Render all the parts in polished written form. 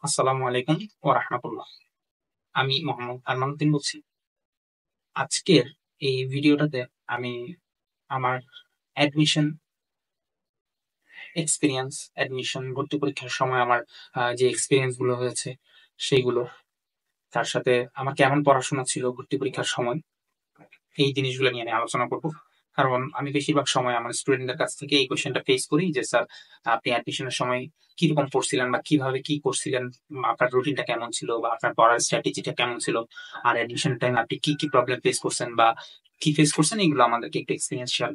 আসসালামু আলাইকুম ওয়া রাহমাতুল্লাহ। আমি মোহাম্মদ আরমানুদ্দিন বলছি। আজকের এই ভিডিওটাতে আমি আমার অ্যাডমিশন অ্যাডমিশন ভর্তি পরীক্ষার সময় আমার যে এক্সপেরিয়েন্স গুলো হয়েছে সেইগুলো, তার সাথে আমার কেমন পড়াশোনা ছিল ভর্তি পরীক্ষার সময়, এই জিনিসগুলো নিয়ে আমি আলোচনা করব। কারণ আমি বেশিরভাগ সময় আমার স্টুডেন্টদের কাছ থেকে এই কোয়েশ্চেনটা ফেস করি যে স্যার, আপনি অ্যাডমিশনের সময় কিরকম পড়ছিলেন বা কিভাবে কি করছিলেন, আপনার রুটিনটা কেমন ছিল বা আপনার পড়ার স্ট্র্যাটেজিটা কেমন ছিল, আর অ্যাডমিশন টাইম আপনি কি কি প্রবলেম ফেস করছেন বা কি ফেস করছেন, এগুলো আমাদেরকে একটু এক্সপিরিয়েন্স শেয়ার।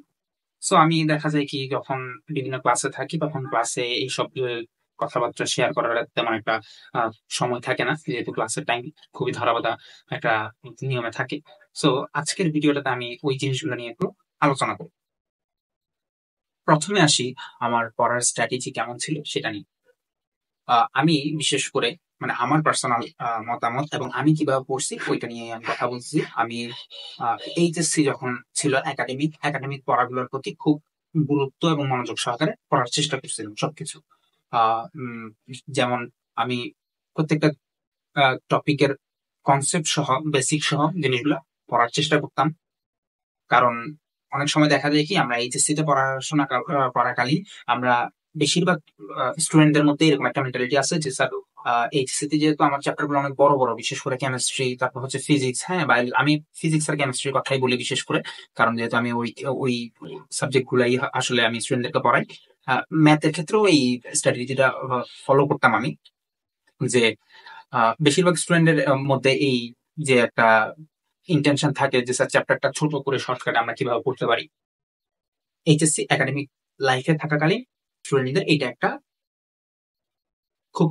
সো আমি দেখা যায় কি, যখন বিভিন্ন ক্লাসে থাকি তখন ক্লাসে এইসব কথাবার্তা শেয়ার করার তেমন একটা আহ, সময় থাকে না, যেহেতু ক্লাসের টাইম খুবই ধরাবাঁধা একটা নিয়মে থাকে। সো আজকের ভিডিওটাতে আমি ওই জিনিসগুলো নিয়ে একটু আলোচনা করব। প্রথমে আসি আমার পড়ার স্ট্র্যাটেজি কেমন ছিল সেটা নিয়ে। আমি বিশেষ করে মানে আমার পার্সোনাল মতামত এবং আমি কিভাবে পড়ছি ওইটা নিয়ে আমি কথা বলছি। আমি এইচএসসি যখন ছিল, একাডেমিক পড়াগুলোর প্রতি খুব গুরুত্ব এবং মনোযোগ সহকারে পড়ার চেষ্টা করছিলাম সবকিছু। আহ, উম, যেমন আমি প্রত্যেকটা টপিকের কনসেপ্ট সহ, বেসিক সহ জিনিসগুলো পড়ার চেষ্টা করতাম। কারণ অনেক সময় দেখা যায় কি, আমরা এইচএসসি তে পড়াকালীন আমরা বেশিরভাগ স্টুডেন্টদের মধ্যে এরকম একটা মেন্টালিটি আছে যে স্যার, এইচএসসি তে যেহেতু আমার চ্যাপ্টার গুলো অনেক বড় বড়, বিশেষ করে কেমিস্ট্রি, তারপর হচ্ছে ফিজিক্স, হ্যাঁ, বা আমি ফিজিক্স আর কেমিস্ট্রির কথাই বলি বিশেষ করে, কারণ যেহেতু আমি ওই ওই সাবজেক্ট গুলাই আসলে আমি স্টুডেন্টদেরকে পড়াই। ম্যাথের ক্ষেত্রেও এই স্ট্র্যাটেজিটা ফলো করতাম আমি, যে বেশিরভাগ স্টুডেন্টের মধ্যে এই যে একটা ইন্টেনশন থাকে যে স্যার, চ্যাপ্টারটা ছোট করে শর্টকাটে আমরা কিভাবে পড়তে পারি। এইচএসসি একাডেমিক লাইফে থাকাকালীন স্টুডেন্টদের এটা একটা খুব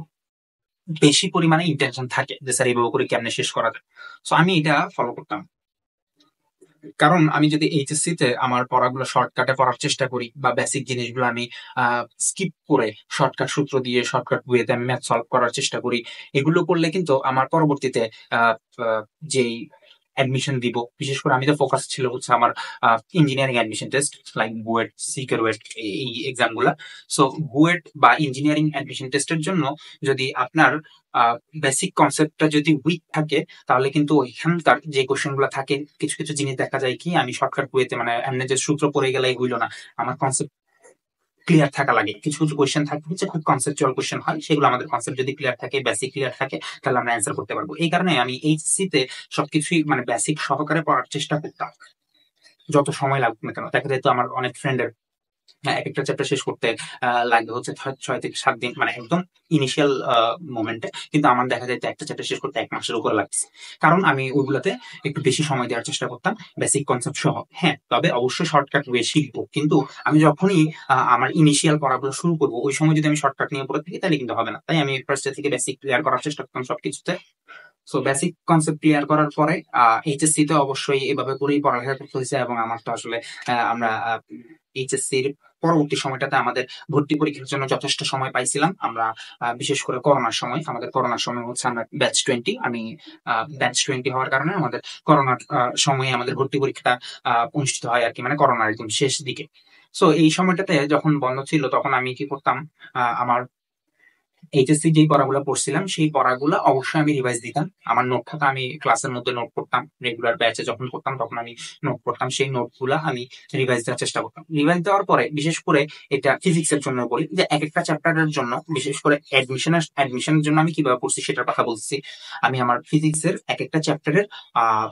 বেশি পরিমাণে ইন্টেনশন থাকে যে স্যার, এইভাবে করে কেমনে শেষ করা যায়। সো আমি এটা ফলো করতাম। কারণ আমি যদি এইচএসসি তে আমার পড়াগুলো শর্টকাটে পড়ার চেষ্টা করি বা বেসিক জিনিসগুলো আমি স্কিপ করে শর্টকাট সূত্র দিয়ে শর্টকাট ওয়েতে আমি ম্যাথ সলভ করার চেষ্টা করি, এগুলো করলে কিন্তু আমার পরবর্তীতে আহ, আহ, যেই অ্যাডমিশন দিব, বিশেষ করে আমি তো ফোকাস ছিল হচ্ছে আমার engineering admission test, like BUET, সিকেরওয়েট, এই এক্সাম গুলা। সো বুয়েট বা ইঞ্জিনিয়ারিং অ্যাডমিশন টেস্টের জন্য যদি আপনার বেসিক কনসেপ্টটা যদি উইক থাকে, তাহলে কিন্তু ওইখানকার যে কোশ্চেন গুলো থাকে, কিছু কিছু জিনিস দেখা যায় কি, আমি শর্টকাট ওয়েতে মানে এমনি যে সূত্র পড়ে গেলে হইলো না, আমার কনসেপ্ট ক্লিয়ার থাকা লাগে। কিছু কিছু কোয়েশ্চেন থাকে হচ্ছে খুব কনসেপচুয়াল কোয়েশ্চেন হয়, সেগুলো আমাদের কনসেপ্ট যদি ক্লিয়ার থাকে, বেসিক ক্লিয়ার থাকে, তাহলে আমরা অ্যান্সার করতে পারবো। এই কারণে আমি এইচসি তে সবকিছুই মানে বেসিক সহকারে পড়ার চেষ্টা করতাম, যত সময় লাগুক না কেন। দেখা যেত আমার অনেক ফ্রেন্ডের এক একটা চ্যাপ্টার শেষ করতে লাগবে হচ্ছে 6 থেকে 7 দিন, মানে একদম ইনিশিয়াল মোমেন্টে। কিন্তু আমার দেখা যায় একটা চ্যাপ্টার শেষ করতে 1 মাসের উপর লাগছে, কারণ আমি ওইগুলোতে একটু বেশি সময় দেওয়ার চেষ্টা করতাম, বেসিক কনসেপ্ট সহ। হ্যাঁ, তবে অবশ্যই শর্টকাট ওয়ে শিখবো, কিন্তু আমি যখনই আমার ইনিশিয়াল পড়াগুলো শুরু করবো, ওই সময় যদি আমি শর্টকাট নিয়ে পড়ে থাকি তাহলে কিন্তু হবে না। তাই আমি ফার্স্টে থেকে বেসিক ক্লিয়ার করার চেষ্টা করতাম সবকিছুতে। সো বেসিক কনসেপ্ট ক্লিয়ার করার পরে এইচএসসি তে অবশ্যই এভাবে করেই পড়ালেখা করতে হয়েছে। এবং আমার তো আসলে আমরা এইচএসসির পরবর্তী সময়টাতে আমাদের ভর্তি পরীক্ষার জন্য যথেষ্ট সময় পাইছিলাম আমরা। বিশেষ করে করোনার সময় হচ্ছে আমরা ব্যাচ 20, আমি ব্যাচ 20 হওয়ার কারণে আমাদের করোনার সময়ে আমাদের ভর্তি পরীক্ষাটা অনুষ্ঠিত হয় আর কি, মানে করোনার একদম শেষ দিকে। সো এই সময়টাতে যখন বন্ধ ছিল, তখন আমি কি করতাম, আমার এইচএসসি যেই পড়াগুলো পড়ছিলাম সেই পড়াগুলো অবশ্যই আমি রিভাইজ দিতাম। আমার নোট খাতা আমি ক্লাসের মধ্যে নোট করতাম, রেগুলার ব্যাচে যখন করতাম তখন আমি নোট করতাম, সেই নোটগুলো আমি রিভাইজ দেওয়ার চেষ্টা করতাম। রিভাইজ দেওয়ার পরে বিশেষ করে এটা ফিজিক্সের জন্য বলি, যে এক একটা চ্যাপ্টারের জন্য, বিশেষ করে অ্যাডমিশনের জন্য আমি কিভাবে পড়ছি সেটার কথা বলছি। আমি আমার ফিজিক্সের এক একটা চ্যাপ্টারের আহ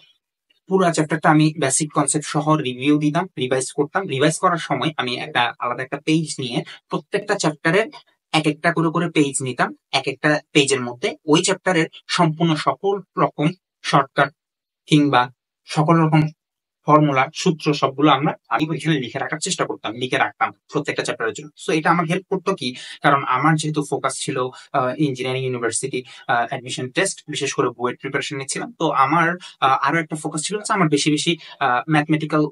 পুরো চ্যাপ্টারটা আমি বেসিক কনসেপ্ট সহ রিভিউ দিতাম, রিভাইজ করতাম। রিভাইজ করার সময় আমি একটা আলাদা একটা পেজ নিয়ে প্রত্যেকটা চ্যাপ্টারের এক একটা করে করে পেজ নিতাম। এক একটা পেজের মধ্যে ওই চ্যাপ্টারের সম্পূর্ণ সকল রকম শর্টকাট কিংবা সকল রকম ফর্মুলা, সূত্র, সবগুলো আমি ওইখানে লিখে রাখার চেষ্টা করতাম, লিখে রাখতাম প্রত্যেকটা চ্যাপ্টারের জন্য। সো এটা আমার হেল্প করতো কি, কারণ আমার যেহেতু ফোকাস ছিল ইঞ্জিনিয়ারিং ইউনিভার্সিটি অ্যাডমিশন টেস্ট, বিশেষ করে বুয়েট প্রিপারেশন নিচ্ছিলাম, তো আমার আরো একটা ফোকাস ছিল হচ্ছে আমার বেশি বেশি ম্যাথমেটিক্যাল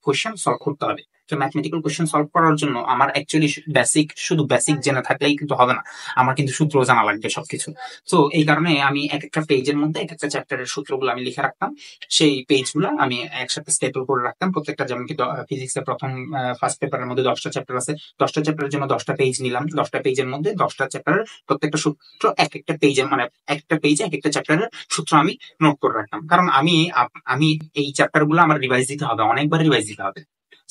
কোয়েশ্চেন সলভ করতে হবে। তো ম্যাথমেটিক্যাল কোশ্চেন সলভ করার জন্য আমার অ্যাকচুয়ালি শুধু বেসিক জেনে থাকলেই কিন্তু হবে না, আমার কিন্তু সূত্র জানা লাগবে সবকিছু। তো এই কারণে আমি এক একটা পেজের মধ্যে এক একটা চ্যাপ্টারের সূত্রগুলো আমি লিখে রাখতাম, সেই পেজগুলো আমি একসাথে স্টেপল করে রাখতাম প্রত্যেকটা। যেমন কি ফিজিক্সের প্রথম ফার্স্ট পেপারের মধ্যে 10টা চ্যাপ্টার আছে, 10টা চ্যাপ্টারের জন্য 10টা পেজ নিলাম, 10টা পেজের মধ্যে 10টা চ্যাপ্টারের প্রত্যেকটা সূত্র এক একটা পেজে, মানে একটা পেজে এক একটা চ্যাপ্টারের সূত্র আমি নোট করে রাখতাম। কারণ আমি এই চ্যাপ্টার গুলো আমার রিভাইজ দিতে হবে, অনেকবার রিভাইজ দিতে হবে।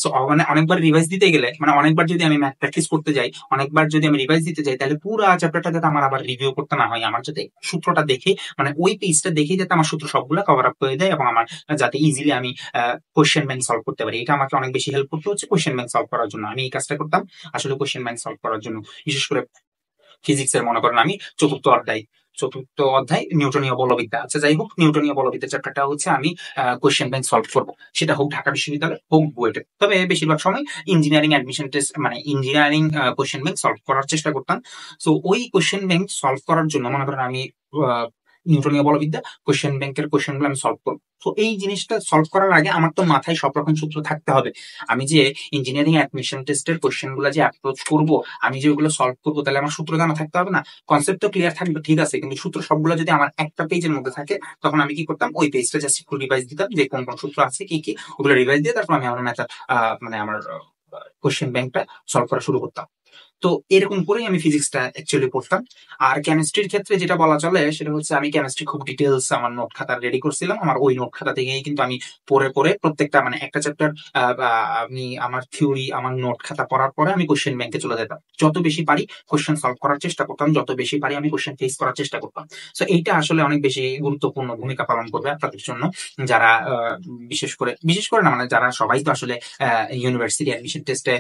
সো মানে অনেকবার রিভাইজ দিতে গেলে, মানে অনেকবার যদি আমি ম্যাথ প্র্যাকটিস করতে যাই, অনেকবার যদি আমি রিভাইজ দিতে যাই, তাহলে পুরো চ্যাপ্টারটা যাতে আমার আবার রিভিউ করতে না হয়, আমার যাতে সূত্রটা দেখে, মানে ওই পেজটা দেখে যাতে আমার সূত্র সবগুলো কভার আপ করে দেয় এবং আমার যাতে ইজিলি আমি কোশ্চেন ব্যাংক সলভ করতে পারি। এটা আমাকে অনেক বেশি হেল্প করতে হচ্ছে কোশ্চেন ব্যাংক সলভ করার জন্য। আমি এই কাজটা করতাম আসলে কোশ্চেন ব্যাংক সলভ করার জন্য, বিশেষ করে ফিজিক্সের মনে করেন আমি চতুর্থ অধ্যায় নিউটনীয় বলবিদ্যা, আচ্ছা যাই হোক, নিউটনীয় বলবিদ্যা চ্যাপ্টারটা হচ্ছে আমি কোশ্চেন ব্যাংক সলভ করবো, সেটা হোক ঢাকা বিশ্ববিদ্যালয় হোক বুয়েটে। তবে বেশিরভাগ সময় ইঞ্জিনিয়ারিং অ্যাডমিশন টেস্ট, মানে ইঞ্জিনিয়ারিং কোশ্চেন ব্যাংক সলভ করার চেষ্টা করতাম। সো ওই কোশ্চেন ব্যাংক সলভ করার জন্য মনে করেন আমি নিউটনীয় বলবিদ্যা কোশ্চেন ব্যাংকের কোশ্চেন গুলো আমি সলভ করবো। তো এই জিনিসটা সলভ করার আগে আমার তো মাথায় সব রকম সূত্র থাকতে হবে। আমি যে ইঞ্জিনিয়ারিং অ্যাডমিশন টেস্টের কোশ্চেন গুলো যে অ্যাপ্রোচ করবো, আমি যে ওগুলো সলভ করবো, তাহলে আমার সূত্র জানা থাকতে হবে না? কনসেপ্ট তো ক্লিয়ার থাকবে, ঠিক আছে, কিন্তু সূত্র সবগুলো যদি আমার একটা পেজের মধ্যে থাকে, তখন আমি কি করতাম, ওই পেজটা জাস্ট একটু রিভাইজ দিতাম, যে কোন কোন সূত্র আছে কি কি, ওগুলো রিভাইজ দিয়ে তারপর আমি আমার ম্যাথ, মানে আমার কোশ্চেন ব্যাংকটা সলভ করা শুরু করতাম। তো এরকম করেই আমি ফিজিক্সটা অ্যাকচুয়ালি পড়তাম। আর কেমিস্ট্রির ক্ষেত্রে যেটা বলা চলে সেটা হচ্ছে, আমি কেমিস্ট্রি খুব ডিটেলস আমার নোট খাতা রেডি করছিলাম, আমার ওই নোট খাতা থেকেই কিন্তু আমি পড়ে পড়ে প্রত্যেকটা, মানে একটা চ্যাপ্টার আমি আমার থিওরি, আমার নোট খাতা পড়ার পরে আমি কোশ্চেন ব্যাংকে চলে যেতাম, যত বেশি পারি কোশ্চেন সলভ করার চেষ্টা করতাম, যত বেশি পারি আমি কোশ্চেন ফেস করার চেষ্টা করতাম। তো এইটা আসলে অনেক বেশি গুরুত্বপূর্ণ ভূমিকা পালন করবে আপনাদের জন্য, যারা বিশেষ করে না, মানে যারা সবাই তো আসলে ইউনিভার্সিটি অ্যাডমিশন টেস্টে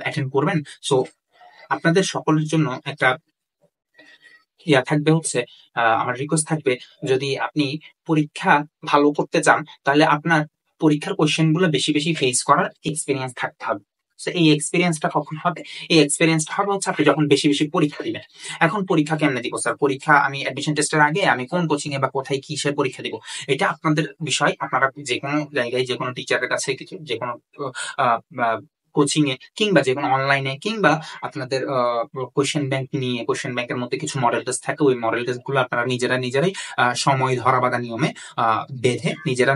অ্যাটেন্ড করবেন। সো আপনাদের সকলের জন্য একটা থাকবে হচ্ছে, আমার রিকোয়েস্ট থাকবে, যদি আপনি পরীক্ষা ভালো করতে চান, তাহলে আপনার পরীক্ষার কোশ্চেন গুলো বেশি বেশি ফেস করার এক্সপিরিয়েন্স থাকতে হবে। এই এক্সপিরিয়েন্সটা কখন হবে? এই এক্সপিরিয়েন্সটা হবে হচ্ছে আপনি যখন বেশি বেশি পরীক্ষা দিবেন। এখন পরীক্ষা কেমনে দিব স্যার? পরীক্ষা আমি অ্যাডমিশন টেস্টের আগে আমি কোন কোচিং এ বা কোথায় কিসের পরীক্ষা দিব, এটা আপনাদের বিষয়। আপনারা যে কোনো জায়গায়, যে কোনো টিচারের কাছে, যে কোনো কোচিং এ, কিংবা যে কোনো অনলাইনে, কিংবা আপনাদের কোশ্চেন ব্যাংক নিয়ে, কোশ্চেন ব্যাংকের মধ্যে কিছু মডেল টেস্ট থাকে, ওই মডেল টেস্ট গুলো আপনারা নিজেরাই সময় ধরা বাঁধা নিয়মে বেঁধে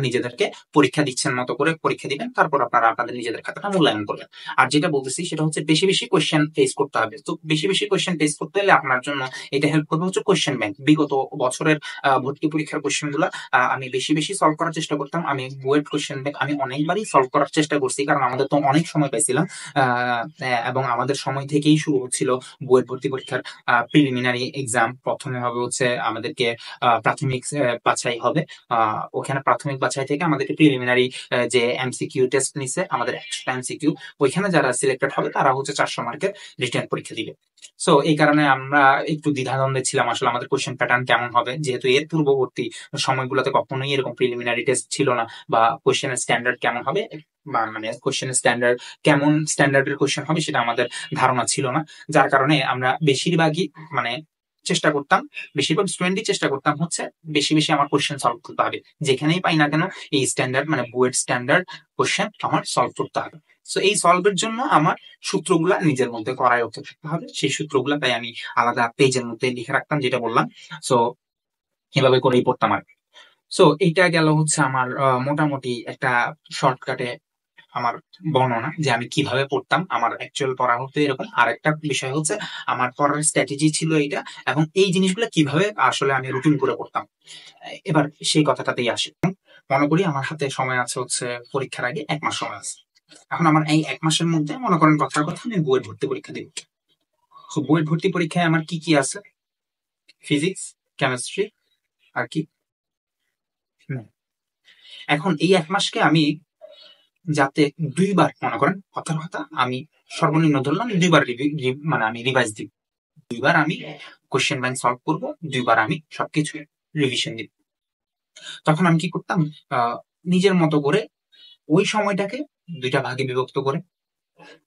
নিজেদেরকে পরীক্ষা দিচ্ছেন মতো করে পরীক্ষা দিবেন, তারপর আপনারা আপনাদের নিজেদের খাতাটা মূল্যায়ন করবেন। আর যেটা বলতেছি সেটা হচ্ছে বেশি বেশি কোশ্চেন ফেস করতে হবে। তো বেশি বেশি কোশ্চেন ফেস করতে হলে আপনার জন্য এটা হেল্প করবে হচ্ছে কোশ্চেন ব্যাংক। বিগত বছরের ভর্তি পরীক্ষার কোশ্চেন গুলা আমি বেশি বেশি সলভ করার চেষ্টা করতাম। আমি বুয়েট কোশ্চেন ব্যাংক আমি অনেকবারই সলভ করার চেষ্টা করছি, কারণ আমাদের তো অনেক সময় পাইছিলাম, এবং আমাদের সময় থেকেই শুরু হচ্ছিল বুয়েট ভর্তি পরীক্ষার প্রিলিমিনারি এক্সাম। প্রথমে হবে হচ্ছে আমাদেরকে প্রাথমিক বাছাই হবে, ওখানে প্রাথমিক বাছাই থেকে আমাদেরকে প্রিলিমিনারি যে এমসিকিউ টেস্ট নিছে, আমাদের 100টা এমসিকিউ, ওইখানে যারা সিলেক্টেড হবে তারা হচ্ছে 400 মার্কের রিটেন পরীক্ষা দিবে। সো এই কারণে আমরা একটু দ্বিধাদ্বন্দ্বে ছিলাম আসলে আমাদের কোশ্চেন প্যাটার্ন কেমন হবে, যেহেতু এর পূর্ববর্তী সময়গুলোতে কখনোই এরকম প্রিলিমিনারি টেস্ট ছিল না, বা কোশ্চেনের স্ট্যান্ডার্ড কেমন হবে, মানে কোশ্চেনের স্ট্যান্ডার্ড কেমন, স্ট্যান্ডার্ডের কোশ্চেন হবে সেটা আমাদের ধারণা ছিল না। যার কারণে আমরা বেশিরভাগই, মানে চেষ্টা করতাম, বেশিরভাগ স্টুডেন্টই চেষ্টা করতাম হচ্ছে বেশি বেশি আমার কোশ্চেন সলভ করতে হবে, যেখানেই পাই না কেন এই স্ট্যান্ডার্ড, মানে বুয়েট স্ট্যান্ডার্ড কোশ্চেন আমার সলভ করতে হবে। সো এই সলভের জন্য আমার সূত্রগুলা নিজের মধ্যে করায়ত্ত থাকতে হবে, সেই সূত্রগুলা তাই আমি আলাদা পেজের মধ্যে লিখে রাখতাম, যেটা বললাম। সো এভাবে করেই পড়তাম আর কি। সো এইটা গেল হচ্ছে আমার মোটামুটি একটা শর্টকাটে আমার বর্ণনা, যে আমি কিভাবে পড়তাম। আমার অ্যাকচুয়াল পড়া হতো এরকম। আর একটা বিষয় হচ্ছে আমার পড়ার স্ট্র্যাটেজি ছিল এইটা, এবং এই জিনিসগুলো কিভাবে আসলে আমি রুটিন করে পড়তাম। এবার সেই কথাটাতেই আসি। মনে করি আমার হাতে সময় আছে হচ্ছে পরীক্ষার আগে 1 মাস সময় আছে। এখন আমার এই 1 মাসের মধ্যে মনে করেন কথার কথা আমি বুয়েট ভর্তি পরীক্ষা দিব। তো বুয়েট ভর্তি পরীক্ষায় আমার কি কি আছে? ফিজিক্স, কেমিস্ট্রি, আর কি। এখন এই 1 মাসকে আমি যাতে 2বার, মনে করেন কথার কথা আমি সর্বনিম্ন ধরলাম 2বার মানে আমি রিভাইজ দিব, 2বার আমি কোশ্চেন ব্যাংক সলভ করবো, 2বার আমি সবকিছু রিভিশন দিব। তখন আমি কি করতাম, নিজের মতো করে ওই সময়টাকে 2টা ভাগে বিভক্ত করে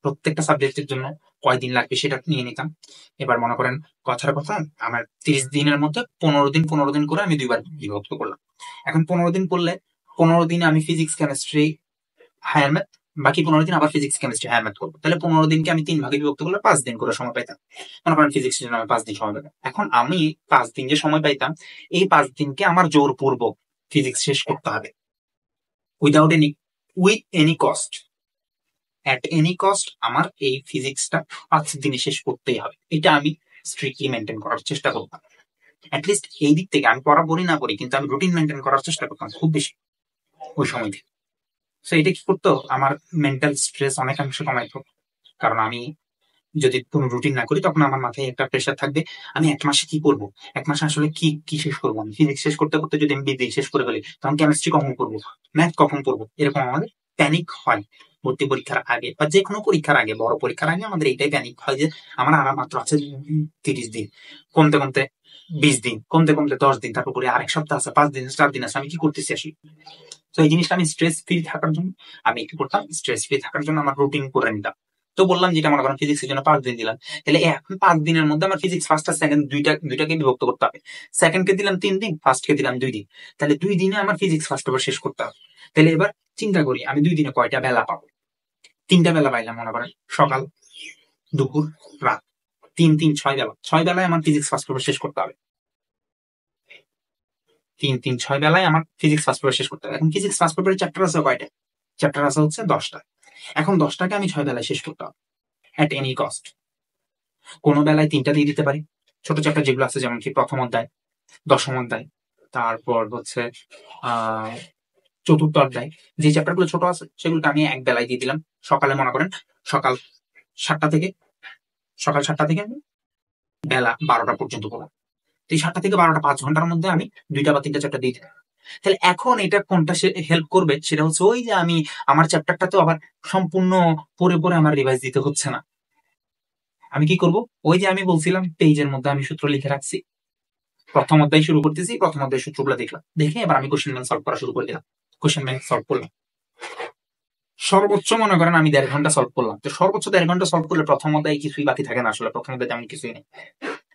প্রত্যেকটা সাবজেক্টের জন্য কয়দিন লাগবে সেটা নিয়ে নিতাম। এবার মনে করেন কথার কথা আমার 30 দিনের মধ্যে 15 দিন করে আমি 2বার বিভক্ত করলাম। এখন 15 দিন করলে 15 দিনে আমি ফিজিক্স, কেমিস্ট্রি, হায়ার ম্যাথ বাকি 15 দিন আবার ফিজিক্স কেমিস্ট্রি হ্যাঁ ম্যাথ করবো। তাহলে 15 দিনকে আমি 3 ভাগে বিভক্ত করলে 5 দিন করে সময় পাইতাম। মনে করেন ফিজিক্সের জন্য আমি 5 দিন সময় পেতাম। এখন আমি 5 দিন যে সময় পাইতাম, এই 5 দিনকে আমার জোরপূর্বক ফিজিক্স শেষ করতে হবে, without any with any cost, at any cost আমার এই ফিজিক্সটা 5 দিনে শেষ করতেই হবে। এটা আমি স্ট্রিক্টলি মেনটেন করার চেষ্টা করতাম। অ্যাটলিস্ট এই দিক থেকে আমি পড়া পড়ি না পড়ি, কিন্তু আমি রুটিন মেনটেন করার চেষ্টা করতাম খুব বেশি ওই সময় থেকে। সো এটা কি করতো, আমার মেন্টাল স্ট্রেস অনেকাংশে কমাইতো। কারণ আমি যদি কোনো রুটিন না করি, তখন আমার মাথায় একটা প্রেশার থাকবে, আমি 1 মাসে কি করবো, 1 মাসে আসলে কি কি শেষ করবো। আমি ফিজিক্স শেষ করতে করতে যদি আমি বিদ্যুৎ শেষ করে ফেলি, তখন কেমিস্ট্রি কখন করবো, ম্যাথ কখন করবো, এরকম আমাদের প্যানিক হয়। ভর্তি পরীক্ষার আগে বা যে কোনো পরীক্ষার আগে, বড় পরীক্ষার আগে আমাদের এইটাই প্যানিক হয় যে আমার আর মাত্র আছে 30 দিন, কমতে কমতে 20 দিন, কমতে কমতে 10 দিন, তারপর করে আরেক সপ্তাহ আছে, 5 দিন, 4 দিন আছে, আমি কি করতেছি আসি। তো এই জিনিসটা আমি স্ট্রেস ফ্রি থাকার জন্য আমি কি করতাম, স্ট্রেস ফ্রি থাকার জন্য আমার রুটিন করে নিতাম। তো বললাম যেটা মনে করেন ফিজিক্সের জন্য 5 দিন দিলাম, তাহলে এখন 5 দিনের মধ্যে আমার ফিজিক্স ফার্স্ট আর সেকেন্ড দুইটাকে বিভক্ত করতে হবে। সেকেন্ডকে দিলাম 3 দিন, ফার্স্টকে দিলাম 2 দিন, তাহলে 2 দিনে আমার ফিজিক্স ফার্স্ট পেপার শেষ করতে হবে। তাহলে এবার চিন্তা করি আমি 2 দিনে কয়টা বেলা পাবো। 3টা বেলা পাইলাম, মনে করেন সকাল, দুপুর, রাত, 3 3 6 বেলা, 6 বেলায় আমার ফিজিক্স ফার্স্ট পেপার শেষ করতে হবে। 3 3 6 বেলায় আমার ফিজিক্স ফার্স্ট পেপার শেষ করতে হবে। এখন ফিজিক্স ফার্স্ট পেপারের চ্যাপ্টার আছে কয়টা, চ্যাপ্টার আছে হচ্ছে 10টা। এখন 10টাকে আমি 6 বেলায় শেষ করতে হবে অ্যাট এনি কস্ট। কোনো বেলায় 3টা দিয়ে দিতে পারি, ছোট চ্যাপ্টার যেগুলো আছে, যেমন কি প্রথম অধ্যায়, দশম অধ্যায়, তারপর হচ্ছে আহ চতুর্থ অধ্যায়, যে চ্যাপ্টার গুলো ছোট আছে সেগুলোকে আমি 1 বেলায় দিয়ে দিলাম। সকালে মনে করেন সকাল 7টা থেকে সকাল 7টা থেকে বেলা 12টা পর্যন্ত পড়া। তো এই 7টা থেকে 12টা 5 ঘন্টার মধ্যে আমি 2টা বা 3টা চ্যাপ্টার দিয়ে দিলাম। তাহলে এখন এটা কোনটা হেল্প করবে, সেটা হচ্ছে ওই যে আমি আমার চ্যাপ্টারটা তো আবার সম্পূর্ণ পড়ে পড়ে আমার রিভাইজ দিতে হচ্ছে না। আমি কি করব, ওই যে আমি বলছিলাম পেজের মধ্যে আমি সূত্র লিখে রাখছি, প্রথম অধ্যায় শুরু করতেছি, প্রথম অধ্যায় সূত্রগুলো দেখলাম, দেখে এবার আমি কোশ্চেন ব্যাংক সলভ করা শুরু করে দিলাম। কোশ্চেন ব্যাংক সলভ করলাম, সর্বোচ্চ মনে করেন আমি 1.5 ঘন্টা সলভ করলাম। তো সর্বোচ্চ 1.5 ঘন্টা সলভ করলে প্রথম অধ্যায় কিছুই বাকি থাকে না, আসলে প্রথম অধ্যায় তেমন কিছুই নেই।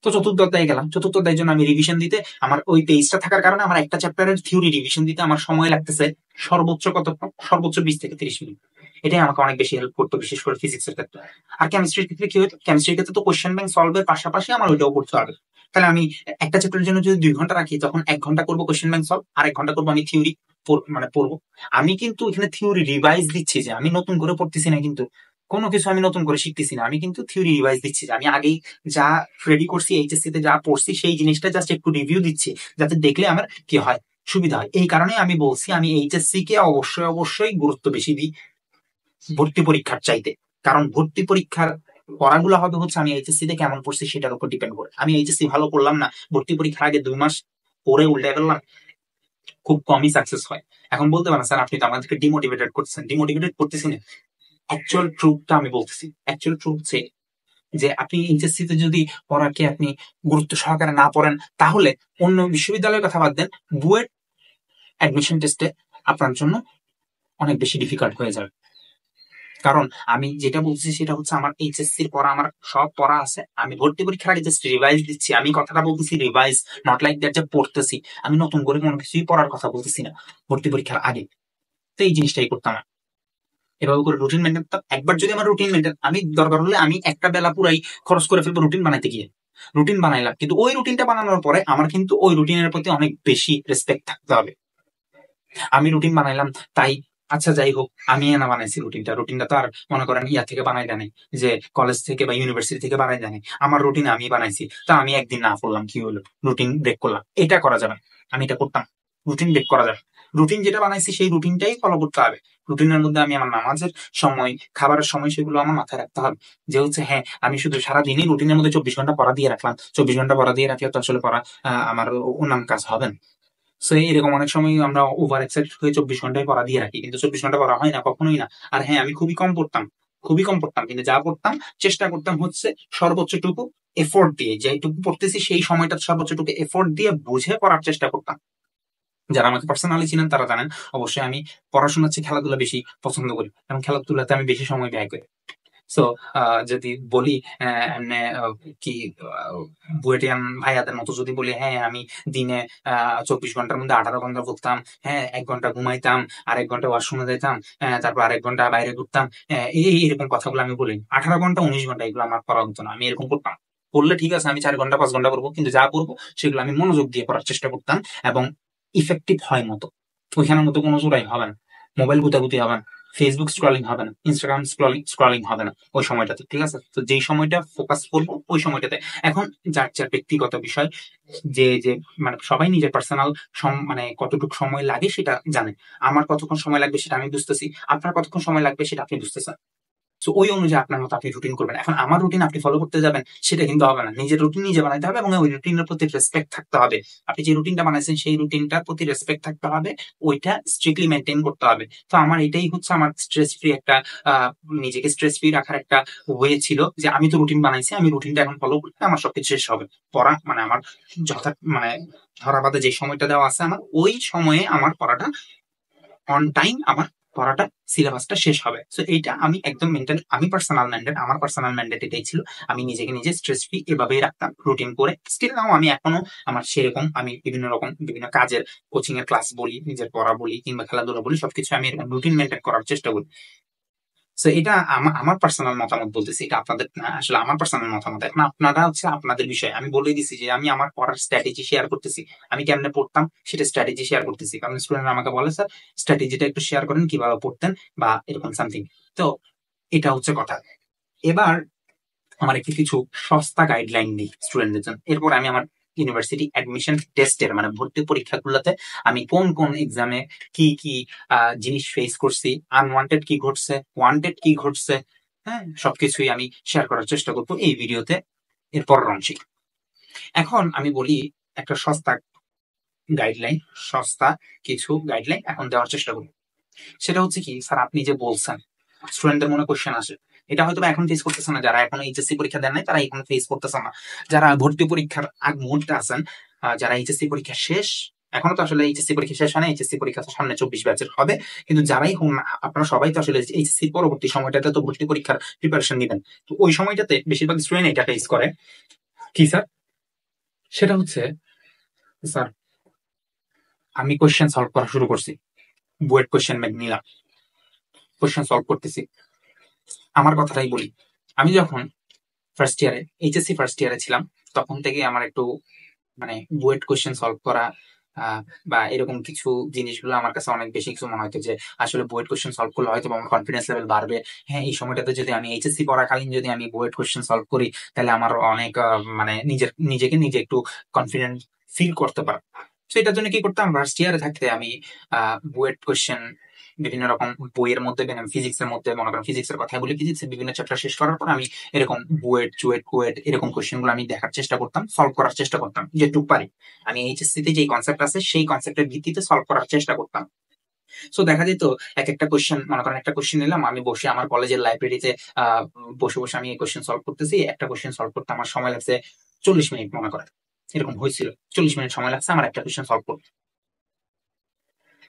তো চতুর্থ অধ্যায়ে গেলাম, চতুর্থ অধ্যায়ের জন্য আমি রিভিশন দিতে, আমার ওই পেজটা থাকার কারণে আমার একটা চ্যাপ্টারের থিওরি রিভিশন দিতে আমার সময় লাগতেছে সর্বোচ্চ কতক্ষণ, সর্বোচ্চ 20 থেকে 30 মিনিট। এটাই আমাকে অনেক বেশি হেল্প করতো, বিশেষ করে ফিজিক্সের ক্ষেত্রে। আর কেমিস্ট্রির ক্ষেত্রে কি হতো, কেমিস্ট্রির ক্ষেত্রে তো কোশ্চেন ব্যাংক সলভের পাশাপাশি আমার ওইটাও করতে হবে। তাহলে আমি একটা চ্যাপ্টারের জন্য যদি 2 ঘন্টা রাখি, তখন 1 ঘন্টা করবো কোশ্চেন ব্যাংক সলভ, আর 1 ঘন্টা করবো আমি থিওরি মানে পড়বো। আমি কিন্তু এখানে থিওরি রিভাইজ দিচ্ছি, যে আমি নতুন করে পড়তেছি না, কিন্তু কোনো কিছু আমি নতুন করে শিখতেছি না, আমি কিন্তু থিওরি রিভাইজ দিচ্ছি, যে আমি আগেই যা রেডি করছি এইচএসসি তে যা পড়ছি সেই জিনিসটা জাস্ট একটু রিভিউ দিচ্ছি, যাতে দেখলে আমার কি হয়, সুবিধা হয়। এই কারণে আমি বলছি আমি এইচএসসি কে অবশ্যই অবশ্যই গুরুত্ব বেশি দিই ভর্তি পরীক্ষার চাইতে। কারণ ভর্তি পরীক্ষার পড়াগুলো হবে হচ্ছে আমি এইচএসসি তে কেমন পড়ছি সেটার উপর ডিপেন্ড করে। আমি এইচএসসি ভালো করলাম না, ভর্তি পরীক্ষার আগে 2 মাস পরে উল্টে ফেললাম, খুব কমই সাকসেস হয়। এখন বলতে পারেন স্যার আপনি তো আমাদেরকে ডিমোটিভেটেড করতেছেন। ডিমোটিভেটেড করতেছি না, অ্যাকচুয়াল ট্রুথটা আমি বলতেছি। অ্যাকচুয়াল ট্রুথ হচ্ছে যে আপনি এইচএসসি তে যদি পড়াকে আপনি গুরুত্ব সহকারে না পড়েন, তাহলে অন্য বিশ্ববিদ্যালয়ের কথা বাদ দেন, বুয়েট অ্যাডমিশন টেস্টে আপনার জন্য অনেক বেশি ডিফিকাল্ট হয়ে যাবে। কারণ আমি যেটা বলছি সেটা হচ্ছে আমার এইচএসসির পড়া, আমার সব পড়া আছে, আমি ভর্তি পরীক্ষার আগে জাস্ট রিভাইজ দিচ্ছি। আমি কথাটা বলতেছি রিভাইজ, নট লাইক দ্যাট যে পড়তেছি। আমি নতুন করে কোনো কিছুই পড়ার কথা বলতেছি না ভর্তি পরীক্ষার আগে। তো এই জিনিসটাই করতাম আমি, এভাবে করে রুটিন মেনটেন করতাম। একবার যদি আমার রুটিন মেনটেন, আমি দরকার হলে আমি একটা বেলা পুরাই খরচ করে ফেলবো রুটিন বানাইতে গিয়ে। রুটিন বানাইলাম, কিন্তু ওই রুটিনটা বানানোর পরে আমার কিন্তু ওই রুটিনের প্রতি অনেক বেশি রেসপেক্ট থাকতে হবে। আমি রুটিন বানাইলাম তাই, আচ্ছা যাই হোক, আমি না বানাইছি রুটিনটা, রুটিনটা তো আর মনে করেন ইয়া থেকে বানাই জানি, যে কলেজ থেকে বা ইউনিভার্সিটি থেকে বানাই জানি, আমার রুটিন আমি বানাইছি, তা আমি একদিন না পড়লাম কি হলো, রুটিন ব্রেক করলাম, এটা করা যাবে না। আমি এটা করতাম, রুটিন ব্রেক করা যাবে। রুটিন যেটা বানাইছি সেই রুটিনটাই ফলো করতে হবে। রুটিনের মধ্যে আমি আমার নামাজের সময়, খাবারের সময়, সেগুলো আমার মাথায় রাখতে হবে। যে হচ্ছে হ্যাঁ, আমি শুধু সারাদিনই রুটিনের মধ্যে 24 ঘন্টা পড়া দিয়ে রাখলাম, 24 ঘন্টা পড়া দিয়ে রাখলে তো আসলে পড়া আমার অন্যান্য কাজ হবে না। সো এরকম অনেক সময় আমরা ওভার এক্সাইটেড হয়ে 24 ঘন্টায় পড়া দিয়ে রাখি, কিন্তু 24 ঘন্টা পড়া হয় না, কখনোই না। আর হ্যাঁ, আমি খুবই কম পড়তাম, খুবই কম পড়তাম, কিন্তু যা পড়তাম চেষ্টা করতাম হচ্ছে সর্বোচ্চটুকু এফোর্ট দিয়ে, যেটুকু পড়তেছি সেই সময়টা সর্বোচ্চটুকু এফোর্ট দিয়ে বুঝে পড়ার চেষ্টা করতাম। যারা আমাকে পার্সোনালি চিনেন তারা জানেন অবশ্যই আমি পড়াশোনার চেয়ে খেলাধুলা বেশি পছন্দ করি, এবং খেলাধুলাতে আমি বেশি সময় ব্যয় করি। সো যদি বলি এমনে কি বুয়েটিয়ান ভাইয়াদের মতো যদি বলি, হ্যাঁ আমি দিনে 24 ঘন্টার মধ্যে 18 ঘন্টা পড়তাম, হ্যাঁ 1 ঘন্টা ঘুমাইতাম, আর 1 ঘন্টা ওয়াশরুমে যেতাম, তারপর আরেক ঘন্টা বাইরে ঘুরতাম, এরকম কথাগুলো আমি বলি। 18 ঘন্টা 19 ঘন্টা এগুলো আমার পড়া হতো না, আমি এরকম করতাম। পড়লে ঠিক আছে আমি 4 ঘন্টা 5 ঘন্টা পড়বো, কিন্তু যা পড়বো সেগুলো আমি মনোযোগ দিয়ে পড়ার চেষ্টা করতাম, এবং ইফেক্টিভ হয় মতো। ওইখানের মতো কোনো চোরাই হবে না, মোবাইল গুতাগুতি হবে না, ফেসবুক স্ক্রলিং হবে না, ইনস্টাগ্রাম স্ক্রলিং হবে না ওই সময়টাতে। ঠিক আছে, তো যেই সময়টা ফোকাস করবো ওই সময়টাতে। এখন যার যার ব্যক্তিগত বিষয়, যে যে মানে সবাই নিজের পার্সোনাল মানে কতটুকু সময় লাগে সেটা জানে। আমার কতক্ষণ সময় লাগবে সেটা আমি বুঝতেছি, আপনার কতক্ষণ সময় লাগবে সেটা আপনি বুঝতেছেন। সো ওই অনুযায়ী আপনার মতো আপনি রুটিন করবেন। এখন আমার রুটিন আপনি ফলো করতে যাবেন সেটা কিন্তু হবে না। নিজের রুটিন নিজে বানাইতে হবে, এবং ওই রুটিনের প্রতি রেসপেক্ট থাকতে হবে। আপনি যে রুটিনটা বানাইছেন সেই রুটিনটার প্রতি রেসপেক্ট থাকতে হবে, ওইটা স্ট্রিক্টলি মেনটেন করতে হবে। তো আমার এটাই হচ্ছে আমার স্ট্রেস ফ্রি একটা আহ, নিজেকে স্ট্রেস ফ্রি রাখার একটা ওয়ে ছিল, যে আমি তো রুটিন বানাইছি, আমি রুটিনটা এখন ফলো করলে আমার সবকিছু শেষ হবে। পড়া মানে আমার মানে ধরা বাঁধা যে সময়টা দেওয়া আছে আমার, ওই সময়ে আমার পড়াটা অন টাইম, আমার পড়াটা সিলেবাসটা শেষ হবে। সো এইটা আমি একদম মেনটেন, আমি পার্সোনাল ম্যান্ডেট, আমার পার্সোনাল ম্যান্ডেট এটাই ছিল। আমি নিজেকে নিজে স্ট্রেস ফ্রি এভাবেই রাখতাম রুটিন করে। স্টিল নাও আমি এখনো আমার সেরকম, আমি বিভিন্ন রকম বিভিন্ন কাজের কোচিং এর ক্লাস বলি, নিজের পড়া বলি, কিংবা খেলাধুলা বলি, সবকিছু আমি এরকম রুটিন মেনটেন করার চেষ্টা করি। সো এটা আমার পার্সোনাল মতামত বলতেছি, এটা আপনাদের না, আসলে আমার পার্সোনাল মতামত। এখন আপনারা হচ্ছে আপনাদের বিষয়, আমি বলে দিছি যে আমি আমার পড়ার স্ট্র্যাটেজি শেয়ার করতেছি, আমি কেমনে পড়তাম সেটা স্ট্র্যাটেজি শেয়ার করতেছি। কারণ স্টুডেন্ট আমাকে বলে, স্যার স্ট্র্যাটেজিটা একটু শেয়ার করেন কিভাবে পড়তেন বা এরকম সামথিং। তো এটা হচ্ছে কথা। এবার আমার একটি কিছু সস্তা গাইডলাইন দিই স্টুডেন্টদের জন্য, এরপর আমি আমার ইউনিভার্সিটি অ্যাডমিশন টেস্টের মানে ভর্তি পরীক্ষাগুলোতে আমি কোন কোন এক্সামে কি কি জিনিস ফেস করছি, আনওয়ান্টেড কি ঘটছে, ওয়ান্টেড কি ঘটছে, হ্যাঁ সবকিছুই আমি শেয়ার করার চেষ্টা করবো এই ভিডিওতে, এরপর অংশে। এখন আমি বলি একটা সস্তা গাইডলাইন, সস্তা কিছু গাইডলাইন এখন দেওয়ার চেষ্টা করবো। সেটা হচ্ছে কি, স্যার আপনি যে বলছেন স্টুডেন্টদের মনে কোশ্চেন আসে, এটা হয়তো এখন ফেস করতেছে না, যারা এখন এইচএসসি পরীক্ষা দেন নাই তারা এখন ফেস করতেছে না, যারা ভর্তি পরীক্ষার আগ মুহূর্তে আছেন, যারা এইচএসসি পরীক্ষা শেষ, এখনো তো আসলে এইচএসসি পরীক্ষা শেষ হয় না, এইচএসসি পরীক্ষা তো সামনে 24 ব্যাচের হবে, কিন্তু যারাই হন না, আপনারা সবাই তো আসলে এইচএসসি পরবর্তী সময়টাতে তো ভর্তি পরীক্ষার প্রিপারেশন নিবেন। তো ওই সময়টাতে বেশিরভাগ স্টুডেন্ট এটা ফেস করে কি স্যার, সেটা হচ্ছে, স্যার আমি কোশ্চেন সলভ করা শুরু করছি, বুয়েট কোশ্চেন ব্যাংক নিলাম, কোশ্চেন সলভ করতেছি। আমার কথাটাই বলি, আমি যখন ফার্স্ট ইয়ারে, এইচএসসি ফার্স্ট ইয়ারে ছিলাম, তখন থেকে আমার একটু মানে বুয়েট কোশ্চেন সলভ করা আহ, বা এরকম কিছু জিনিসগুলো আমার কাছে অনেক বেশি কিছু মনে হতো, যে আসলে বুয়েট কোশ্চেন সলভ করলে হয়তো আমার কনফিডেন্স লেভেল বাড়বে। হ্যাঁ এই সময়টাতে যদি আমি এইচএসসি পড়াকালীন যদি আমি বুয়েট কোশ্চেন সলভ করি, তাহলে আমার অনেক মানে নিজেকে নিজে একটু কনফিডেন্ট ফিল করতে পারবো। তো এটার জন্য কি করতাম, ফার্স্ট ইয়ারে থাকতে আমি বুয়েট কোশ্চেন বিভিন্ন রকম বইয়ের মধ্যে, ফিজিক্স এর মধ্যে মনে করেন ফিজিক্স এর কথা বলি, ফিজিক্সের বিভিন্ন চ্যাপ্টার শেষ করার পর আমি এরকম বুয়েট চুয়েট কুয়েট এরকম কোশ্চেন গুলো আমি দেখার চেষ্টা করতাম, সলভ করার চেষ্টা করতাম যেটুকু পারি। আমি এইচএসসি তে যে কনসেপ্ট আছে সেই কনসেপ্টের ভিত্তিতে সলভ করার চেষ্টা করতাম। সো দেখা যেত এক একটা কোশ্চেন, মনে করেন একটা কোশ্চেন নিলাম, আমি বসে আমার কলেজের লাইব্রেরিতে বসে বসে আমি এই কোশ্চেন সলভ করতেছি, একটা কোশ্চেন সলভ করতে আমার সময় লাগছে 40 মিনিট, মনে করেন এরকম হয়েছিল, 40 মিনিট সময় লাগছে আমার একটা কোশ্চেন সলভ করতে।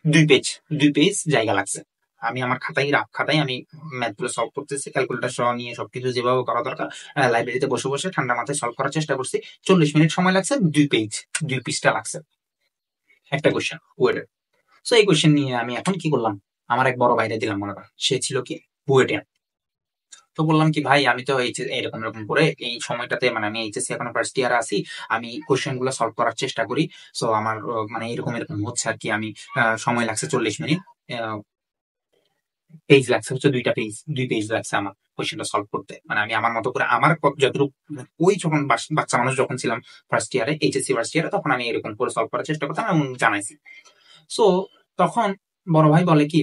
2 পেজ, 2 পেজ জায়গা লাগছে। আমি আমার খাতায় আমি ম্যাথ গুলো সলভ করতেছি, ক্যালকুলেটর সহ নিয়ে সবকিছু যেভাবে করা দরকার লাইব্রেরিতে বসে বসে ঠান্ডা মাথায় সলভ করার চেষ্টা করছি। 40 মিনিট সময় লাগছে, 2 পেজ, 2 পৃষ্ঠা লাগছে একটা কোশ্চেন ওয়েটের। সো এই কোশ্চেন নিয়ে আমি এখন কি করলাম, আমার এক বড় বাইরে দিলাম, মনে করেন সে ছিল কি বুয়েটে। তো বললাম কি ভাই, আমি তো এরকম এরকম করে এই সময়টাতে মানে আমি এইচএসসি এখন ফার্স্ট ইয়ার আছি, আমি কোশ্চেন গুলো সলভ করার চেষ্টা করি। সো আমার মানে এরকম এরকম হচ্ছে আর কি, আমি সময় লাগছে 40 মিনিট, পেজ লাগছে হচ্ছে 2টা পেজ, 2 পেজ লাগছে আমার কোয়েশ্চেনটা সলভ করতে। মানে আমি আমার মতো করে আমার যতটুকু ওই যখন বাচ্চা মানুষ যখন ছিলাম ফার্স্ট ইয়ারে, এইচএসসি ফার্স্ট ইয়ারে, তখন আমি এরকম করে সলভ করার চেষ্টা করতাম এবং জানাইছি। সো তখন বড় ভাই বলে কি,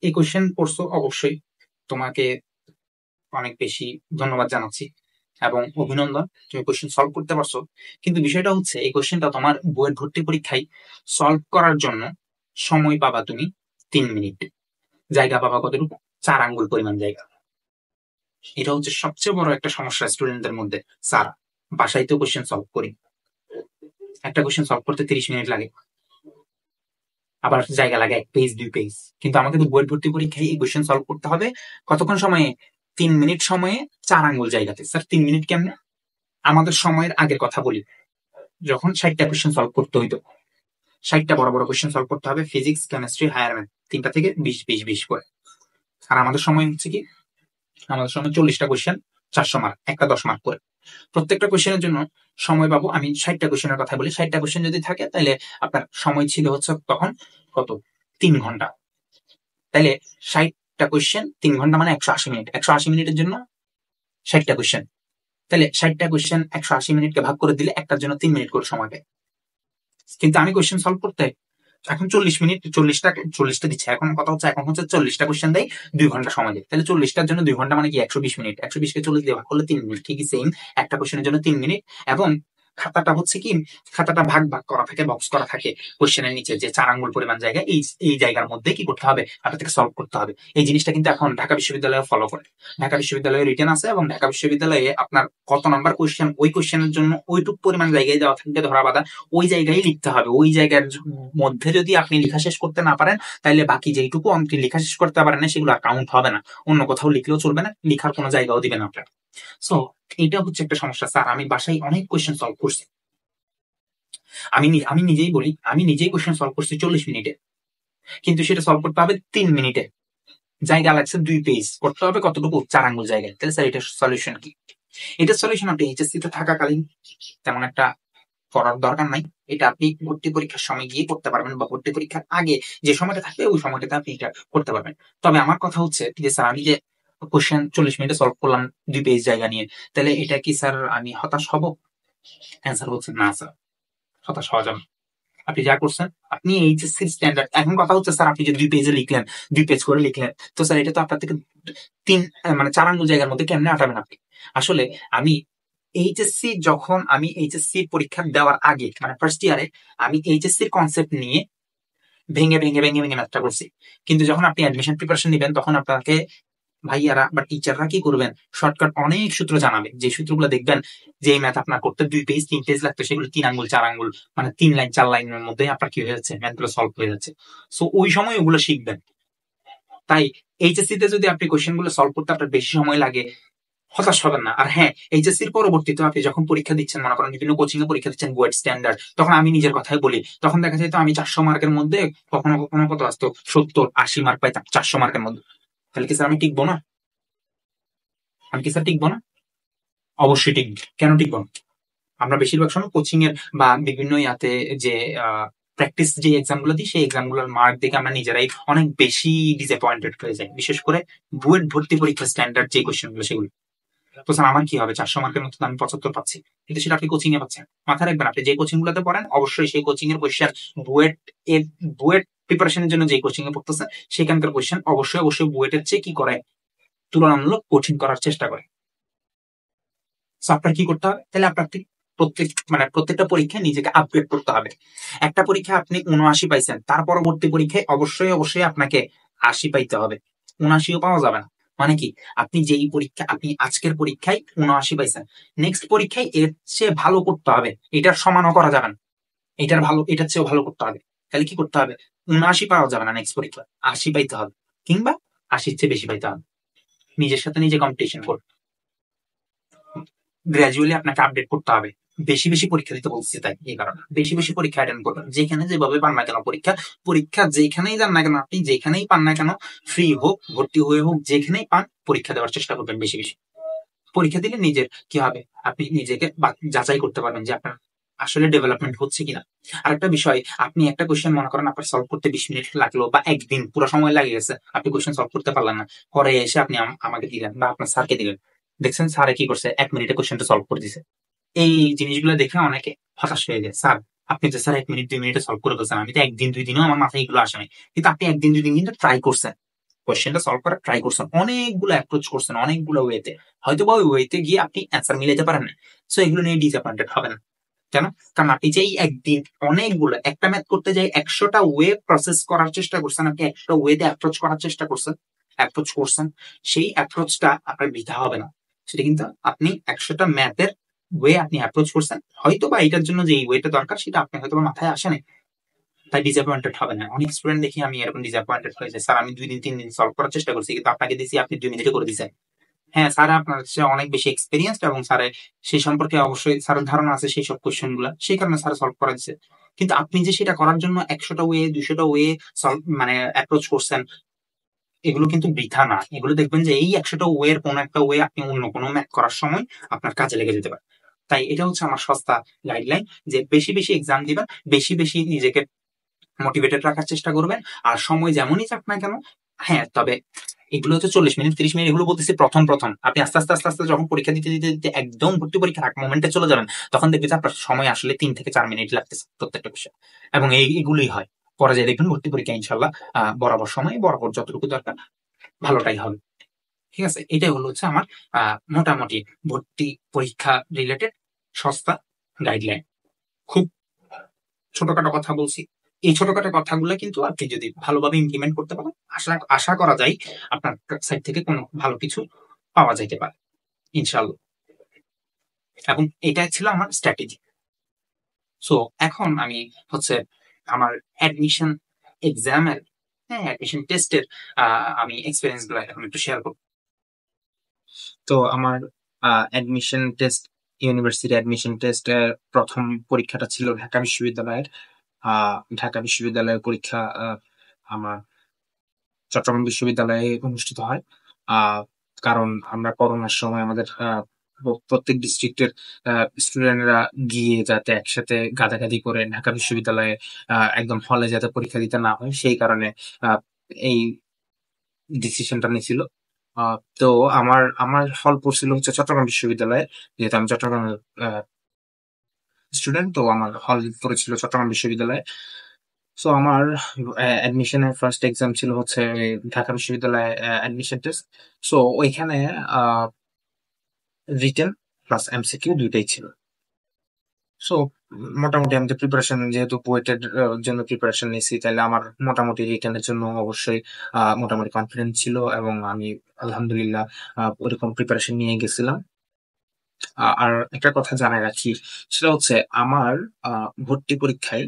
এই কোয়েশ্চেন পড়ছো অবশ্যই, তোমাকে অনেক বেশি ধন্যবাদ জানাচ্ছি এবং অভিনন্দন, তুমি কোয়েশ্চেন সলভ করতে পারছো। কিন্তু বিষয়টা হচ্ছে এই কোয়েশ্চেনটা তোমার বুয়েট ভর্তি পরীক্ষায় সলভ করার জন্য সময় পাবা তুমি 3 মিনিট, জায়গা পাবা কতটুকু, 4 আঙ্গুল পরিমাণ জায়গা। এটা হচ্ছে সবচেয়ে বড় একটা সমস্যা স্টুডেন্টদের মধ্যে। স্যার বাসায় তো কোশ্চেন সলভ করি, একটা কোশ্চেন সলভ করতে 30 মিনিট লাগে, আবার জায়গা লাগে 1 পেজ 2 পেজ, কিন্তু আমাকে তো বুয়েট ভর্তি পরীক্ষায় এই কোশ্চেন সলভ করতে হবে কতক্ষণ সময়ে, 3 মিনিট সময়ে 4 আঙ্গুল জায়গাতে। স্যার 3 মিনিট কেমনে? আমাদের সময়ের আগের কথা বলি, যখন 60টা কোয়েশ্চেন সলভ করতে হইতো, 60টা বড় বড় কোয়েশ্চেন সলভ করতে হবে, ফিজিক্স, কেমিস্ট্রি, হায়ার ম্যাথ, 3টা থেকে 20 করে। আর আমাদের সময় হচ্ছে কি, আমাদের সময় 40টা কোয়েশ্চেন, 400 মার্ক, একটা 10 মার্ক করে। প্রত্যেকটা কোয়েশ্চেনের জন্য সময় পাবো, আমি 60টা কোয়েশ্চেনের কথা বলি, 60টা কোয়েশ্চেন যদি থাকে তাহলে আপনার সময় ছিল হচ্ছে তখন কত, 3 ঘন্টা। তাহলে 60টা কোয়েশ্চেন 3 ঘন্টা মানে 180 মিনিট, 180 মিনিটের জন্য 60টা কোয়েশ্চেন। তাহলে 60টা কোয়েশ্চেন 180 মিনিটকে ভাগ করে দিলে একটার জন্য 3 মিনিট করে সময় পায়। কিন্তু আমি কোয়েশ্চেন সলভ করতে এখন 40 মিনিট, 40টা দিচ্ছে, এখন কথা হচ্ছে এখন হচ্ছে 40টা কোয়েশ্চেন দেয়, 2 ঘন্টা সময় দেয়। তাহলে 40টার জন্য 2 ঘন্টা মানে কি 120 মিনিট, 120কে 40 দিয়ে ভাগ করলে 3 মিনিট, ঠিকই সেম একটা কোয়েশ্চেনের জন্য 3 মিনিট। এবং খাতাটা হচ্ছে কি, খাতাটা ভাগ ভাগ করা থাকে, বক্স করা থাকে কোয়েশ্চেনের নিচে, যে 4 আঙ্গুল পরিমাণ জায়গা, এই জায়গার মধ্যে কি করতে হবে, আপনাদেরকে সলভ করতে হবে। এই জিনিসটা কিন্তু এখন ঢাকা বিশ্ববিদ্যালয়ে ফলো করে। ঢাকা বিশ্ববিদ্যালয়ে রিটেন আছে, এবং ঢাকা বিশ্ববিদ্যালয়ে আপনার কত নাম্বার কোয়েশ্চেন, ওই কোয়েশ্চেনের জন্য ওইটুক পরিমাণ জায়গায় দেওয়া থাকবে, ধরা বাঁধা ওই জায়গায় লিখতে হবে। ওই জায়গার মধ্যে যদি আপনি লেখা শেষ করতে না পারেন, তাহলে বাকি যেইটুকু আপনি লেখা শেষ করতে পারেন না, সেগুলো কাউন্ট হবে না। অন্য কোথাও লিখলেও চলবে না, লেখার কোনো জায়গাও দিবেন আপনার। সো এটা হচ্ছে একটা সমস্যা। স্যার আমি বাসায় অনেক কোয়েশ্চেন সলভ করছি, আমি নিজেই বলি, আমি নিজেই কোয়েশ্চেন সলভ করছি 40 মিনিটে, কিন্তু সেটা সলভ করতে হবে 3 মিনিটে। জায়গা লাগছে 2 পেজ, করতে হবে কতটুকু, 4 আঙ্গুল জায়গায়। তাহলে স্যার এটা সলিউশন কি? এটা সলিউশন আপনি এইচএসসি তে থাকাকালীন তেমন একটা করার দরকার নাই। এটা আপনি ভর্তি পরীক্ষার সময় গিয়ে করতে পারবেন, বা ভর্তি পরীক্ষার আগে যে সময়টা থাকবে ওই সময়টাতে আপনি এটা করতে পারবেন। তবে আমার কথা হচ্ছে যে স্যার আমি যে কোশ্চেন 40 মিনিটে সলভ করলাম 2 পেজ জায়গা নিয়ে, তাহলে এটা কি স্যার আমি হতাশ হব? অ্যান্সার হচ্ছে না স্যার, হতাশ হওয়া যাবে। আপনি যা করছেন, আপনি এইচএসসি স্ট্যান্ডার্ড, এখন কথা হচ্ছে স্যার আপনি যে 2 পেজে লিখলেন, 2 পেজ করে লিখলেন, তো স্যার এটা তো আপনার থেকে মানে 4 আঙ্গুল জায়গার মধ্যে কেমনে আটাবেন আপনি? আসলে আমি এইচএসসি পরীক্ষা দেওয়ার আগে মানে ফার্স্ট ইয়ারে আমি এইচএসসির কনসেপ্ট নিয়ে ভেঙে ভেঙে ভেঙে ভেঙে ম্যাথটা করছি। কিন্তু যখন আপনি অ্যাডমিশন প্রিপারেশন নেবেন, তখন আপনাকে ভাইয়ারা বা টিচাররা কি করবেন, শর্টকাট অনেক সূত্র জানাবে, যে সূত্রগুলো দেখবেন যে এই ম্যাথ আপনার করতে 2 পেজ 3 পেজ লাগতো, সেগুলো 3 আঙ্গুল 4 আঙ্গুল মানে 3 লাইন 4 লাইনের মধ্যে আপনার কি হয়ে যাচ্ছে, ম্যাথগুলো সলভ হয়ে যাচ্ছে। সো ওই সময় ওগুলো শিখবেন। তাই এইচএসসি তে যদি আপনি কোয়েশ্চেন গুলো সলভ করতে আপনার বেশি সময় লাগে, হতাশ হবেন না। আর হ্যাঁ, এইচএসসির পরবর্তীতে আপনি যখন পরীক্ষা দিচ্ছেন, মনে করেন বিভিন্ন কোচিং এ পরীক্ষা দিচ্ছেন বুয়েট স্ট্যান্ডার্ড, তখন আমি নিজের কথাই বলি, তখন দেখা যায় তো আমি 400 মার্কের মধ্যে কখনো কখনো কত আসতো, 70-80 মার্ক পাইতাম 400 মার্কের মধ্যে। তাহলে কি স্যার আমি টিকবো না? আমি কি স্যার টিকবো না? অবশ্যই টিকবো। কেন টিকবো না? আমরা বেশিরভাগ সময় কোচিং এর বা বিভিন্ন ইয়াতে যে প্র্যাকটিস যে এক্সাম গুলো দিই, সেই এক্সাম গুলোর মার্ক দেখে আমরা নিজেরাই অনেক বেশি ডিসঅ্যাপয়েন্টেড হয়ে যাই, বিশেষ করে বুয়েট ভর্তি পরীক্ষা স্ট্যান্ডার্ড যে কোশ্চেন গুলো সেগুলো। তো স্যার আমার কি হবে, 400 মার্কের মধ্যে আমি 75 পাচ্ছি, কিন্তু সেটা আপনি কোচিং এ পাচ্ছেন। মাথায় রাখবেন, আপনি যে কোচিং গুলোতে পড়েন অবশ্যই সেই কোচিং এর কোয়েশ্চেন, বুয়েট এর বুয়েট প্রিপারেশনের জন্য যে কোচিং এ পড়তেছেন সেখানকার কোয়েশ্চেন অবশ্যই অবশ্যই বুয়েটের চেয়ে কি করে, তুলনামূলক কঠিন করার চেষ্টা করে। সো আপনার কি করতে হবে, তাহলে আপনার প্রত্যেকটা পরীক্ষায় নিজেকে আপগ্রেড করতে হবে। একটা পরীক্ষায় আপনি 79 পাইছেন, তার পরবর্তী পরীক্ষায় অবশ্যই অবশ্যই আপনাকে 80 পাইতে হবে। 79ও পাওয়া যাবে না। মানে কি, আপনি আজকের পরীক্ষায় 79 পাইছেন, নেক্সট পরীক্ষায় এর চেয়ে ভালো করতে হবে, এটার সমানও করা যাবে না, এটার চেয়েও ভালো করতে হবে। তাহলে কি করতে হবে, 79 পাওয়া যাবে না, নেক্সট পরীক্ষা 80 পাইতে হবে, কিংবা 80-র চেয়ে বেশি পাইতে হবে। নিজের সাথে নিজে কম্পিটিশন করবে, গ্রাজুয়ালি আপনাকে আপডেট করতে হবে। বেশি বেশি পরীক্ষা দিতে বলছি, তাই এই কারণে বেশি বেশি পরীক্ষা অ্যাটেন্ড করবেন। যেখানে যেভাবে পান না কেন, পরীক্ষা যেখানেই যান না কেন, আপনি যেখানেই পান না কেন, ফ্রি হোক ভর্তি হয়ে হোক, যেখানেই পান পরীক্ষা দেওয়ার চেষ্টা করবেন বেশি বেশি। পরীক্ষা দিলে নিজের কি হবে, আপনি নিজেকে যাচাই করতে পারবেন যে আপনার আসলে ডেভেলপমেন্ট হচ্ছে কিনা। আরেকটা বিষয়, আপনি একটা কোয়েশ্চেন মনে করেন আপনার সলভ করতে 20 মিনিট লাগলো, বা একদিন পুরো সময় লাগে গেছে, আপনি কোয়েশ্চেন সলভ করতে পারলেন না, পরে এসে আপনি আমাকে দিলেন বা আপনার স্যারকে দিলেন, দেখছেন স্যারে কি করছে, 1 মিনিটে কোয়েশ্চেনটা সলভ করে দিছে। এই জিনিসগুলো দেখে অনেকে হতাশ হয়ে যায়, স্যার আপনি তো স্যার 1 মিনিট 2 মিনিটে সলভ করে ফেলছেন, আমি তো একদিন 2 দিনও আমার মাথায় এগুলো আসে নাই। কিন্তু আপনি একদিন 2 দিন কিন্তু ট্রাই করছেন, কোয়েশ্চেনটা সলভ করার ট্রাই করছেন, অনেকগুলো অ্যাপ্রোচ করছেন, অনেকগুলো ওয়েতে, হয়তো বা ওই ওয়েতে গিয়ে আপনি অ্যান্সার মিলাতে পারেন না। সো এগুলো নিয়ে ডিসঅ্যাপয়েন্টেড হবেন না। কেন? কারণ আপনি যে একদিন অনেকগুলো, একটা ম্যাথ করতে যাই 100টা ওয়ে প্রসেস করার চেষ্টা করছেন, আপনি একটা ওয়েতে অ্যাপ্রোচ করার চেষ্টা করছেন, সেই অ্যাপ্রোচটা আপনার বৃথা হবে না। সেটা কিন্তু আপনি 100টা ম্যাথের ওয়ে আপনি অ্যাপ্রোচ করছেন, হয়তো বা এটার জন্য যে এই ওয়েটা দরকার সেটা আপনার হয়তো মাথায় আসে না, তাই ডিসঅ্যাপয়েন্টেড হবে না। অনেক স্টুডেন্ট দেখি আমি এরকম ডিসঅ্যাপয়েন্টেড হয়েছে, স্যার আমি 2 দিন 3 দিন সলভ করার চেষ্টা করছি, কিন্তু আপনাকে দিছি আপনি 2 মিনিটে করে দিচ্ছেন। হ্যাঁ, স্যার আপনার হচ্ছে অনেক বেশি এক্সপিরিয়েন্সড এবং স্যারের সেই সম্পর্কে অবশ্যই স্যারের ধারণা আছে সেই সব কোয়েশ্চেন গুলা, সেই কারণে স্যার সলভ করা দিচ্ছে। কিন্তু আপনি যে সেটা করার জন্য 100টা ওয়ে 200টা ওয়ে সলভ মানে অ্যাপ্রোচ করছেন, এগুলো কিন্তু বৃথা না। এগুলো দেখবেন যে এই 100টা ওয়ে এর কোনো একটা ওয়ে আপনি অন্য কোনো ম্যাথ করার সময় আপনার কাজে লেগে যেতে পারে। তাই এটা হচ্ছে আমার সস্তা গাইডলাইন, যে বেশি বেশি এক্সাম দিবেন, বেশি বেশি নিজেকে মোটিভেটেড রাখার চেষ্টা করবেন। আর সময় যেমনই যাক না কেন, হ্যাঁ, তবে এগুলো হচ্ছে 40 মিনিট 30 মিনিট, এগুলো বলতেছি প্রথম প্রথম। আপনি আস্তে আস্তে আস্তে আস্তে যখন পরীক্ষা দিতে দিতে দিতে একদম ভর্তি পরীক্ষার আগ মোমেন্টে চলে যাবেন, তখন দেখবেন যে আপনার সময় আসলে 3 থেকে 4 মিনিট লাগতেছে প্রত্যেকটা বিষয়। এবং এগুলোই হয়। পরে যাই দেখবেন ভর্তি পরীক্ষা ইনশাল্লাহ বরাবর সময় বরাবর যতটুকু দরকার ভালোটাই হবে। ঠিক আছে, এটাই হলো হচ্ছে আমার মোটামুটি ভর্তি পরীক্ষা রিলেটেড সস্তা গাইডলাইন। খুব ছোটখাটো কথা বলছি। এই ছোটখাটো কথাগুলো কিন্তু আপনি যদি ভালোভাবে ইমপ্লিমেন্ট করতে পারেন, আশা আশা করা যায় আপনার সাইড থেকে কোনো ভালো কিছু পাওয়া যাইতে পারে ইনশাল্লাহ। এবং এটা ছিল আমার স্ট্র্যাটেজি। সো এখন আমি হচ্ছে আমার অ্যাডমিশন এক্সামের, হ্যাঁ, অ্যাডমিশন টেস্টের আমি এক্সপিরিয়েন্স গুলো এখন একটু শেয়ার করবো। তো আমার admission test, university admission test প্রথম পরীক্ষাটা ছিল ঢাকা বিশ্ববিদ্যালয়ের। ঢাকা বিশ্ববিদ্যালয়ের পরীক্ষা আমার চট্টগ্রাম বিশ্ববিদ্যালয়ে অনুষ্ঠিত হয়। আহ কারণ আমরা করোনার সময় আমাদের প্রত্যেক ডিস্ট্রিক্টের স্টুডেন্টরা গিয়ে যাতে একসাথে গাদাগাদি করে ঢাকা বিশ্ববিদ্যালয়ে একদম হলে যাতে পরীক্ষা দিতে না হয়, সেই কারণে এই ডিসিশনটা নিয়েছিল। তো আমার আমার হল পড়ছিল হচ্ছে চট্টগ্রাম বিশ্ববিদ্যালয়ে, যেহেতু আমি চট্টগ্রামের স্টুডেন্ট, তো আমার হল পড়েছিল চট্টগ্রাম বিশ্ববিদ্যালয়ে। সো আমার অ্যাডমিশনের ফার্স্ট এক্সাম ছিল হচ্ছে ওই ঢাকা বিশ্ববিদ্যালয়ে অ্যাডমিশন টেস্ট। সো ওইখানে রিটেন প্লাস এমসিকিউ দুইটাই ছিল। সো মোটামুটি আমি যে প্রিপারেশন, যেহেতু বুয়েটের জন্য প্রিপারেশন নিয়েছি, তাহলে আমার মোটামুটি রিটেনের জন্য অবশ্যই মোটামুটি কনফিডেন্স ছিল, এবং আমি আলহামদুলিল্লাহ ওরকম প্রিপারেশন নিয়ে গেছিলাম। আর একটা কথা জানাই রাখি, সেটা হচ্ছে আমার ভর্তি পরীক্ষায়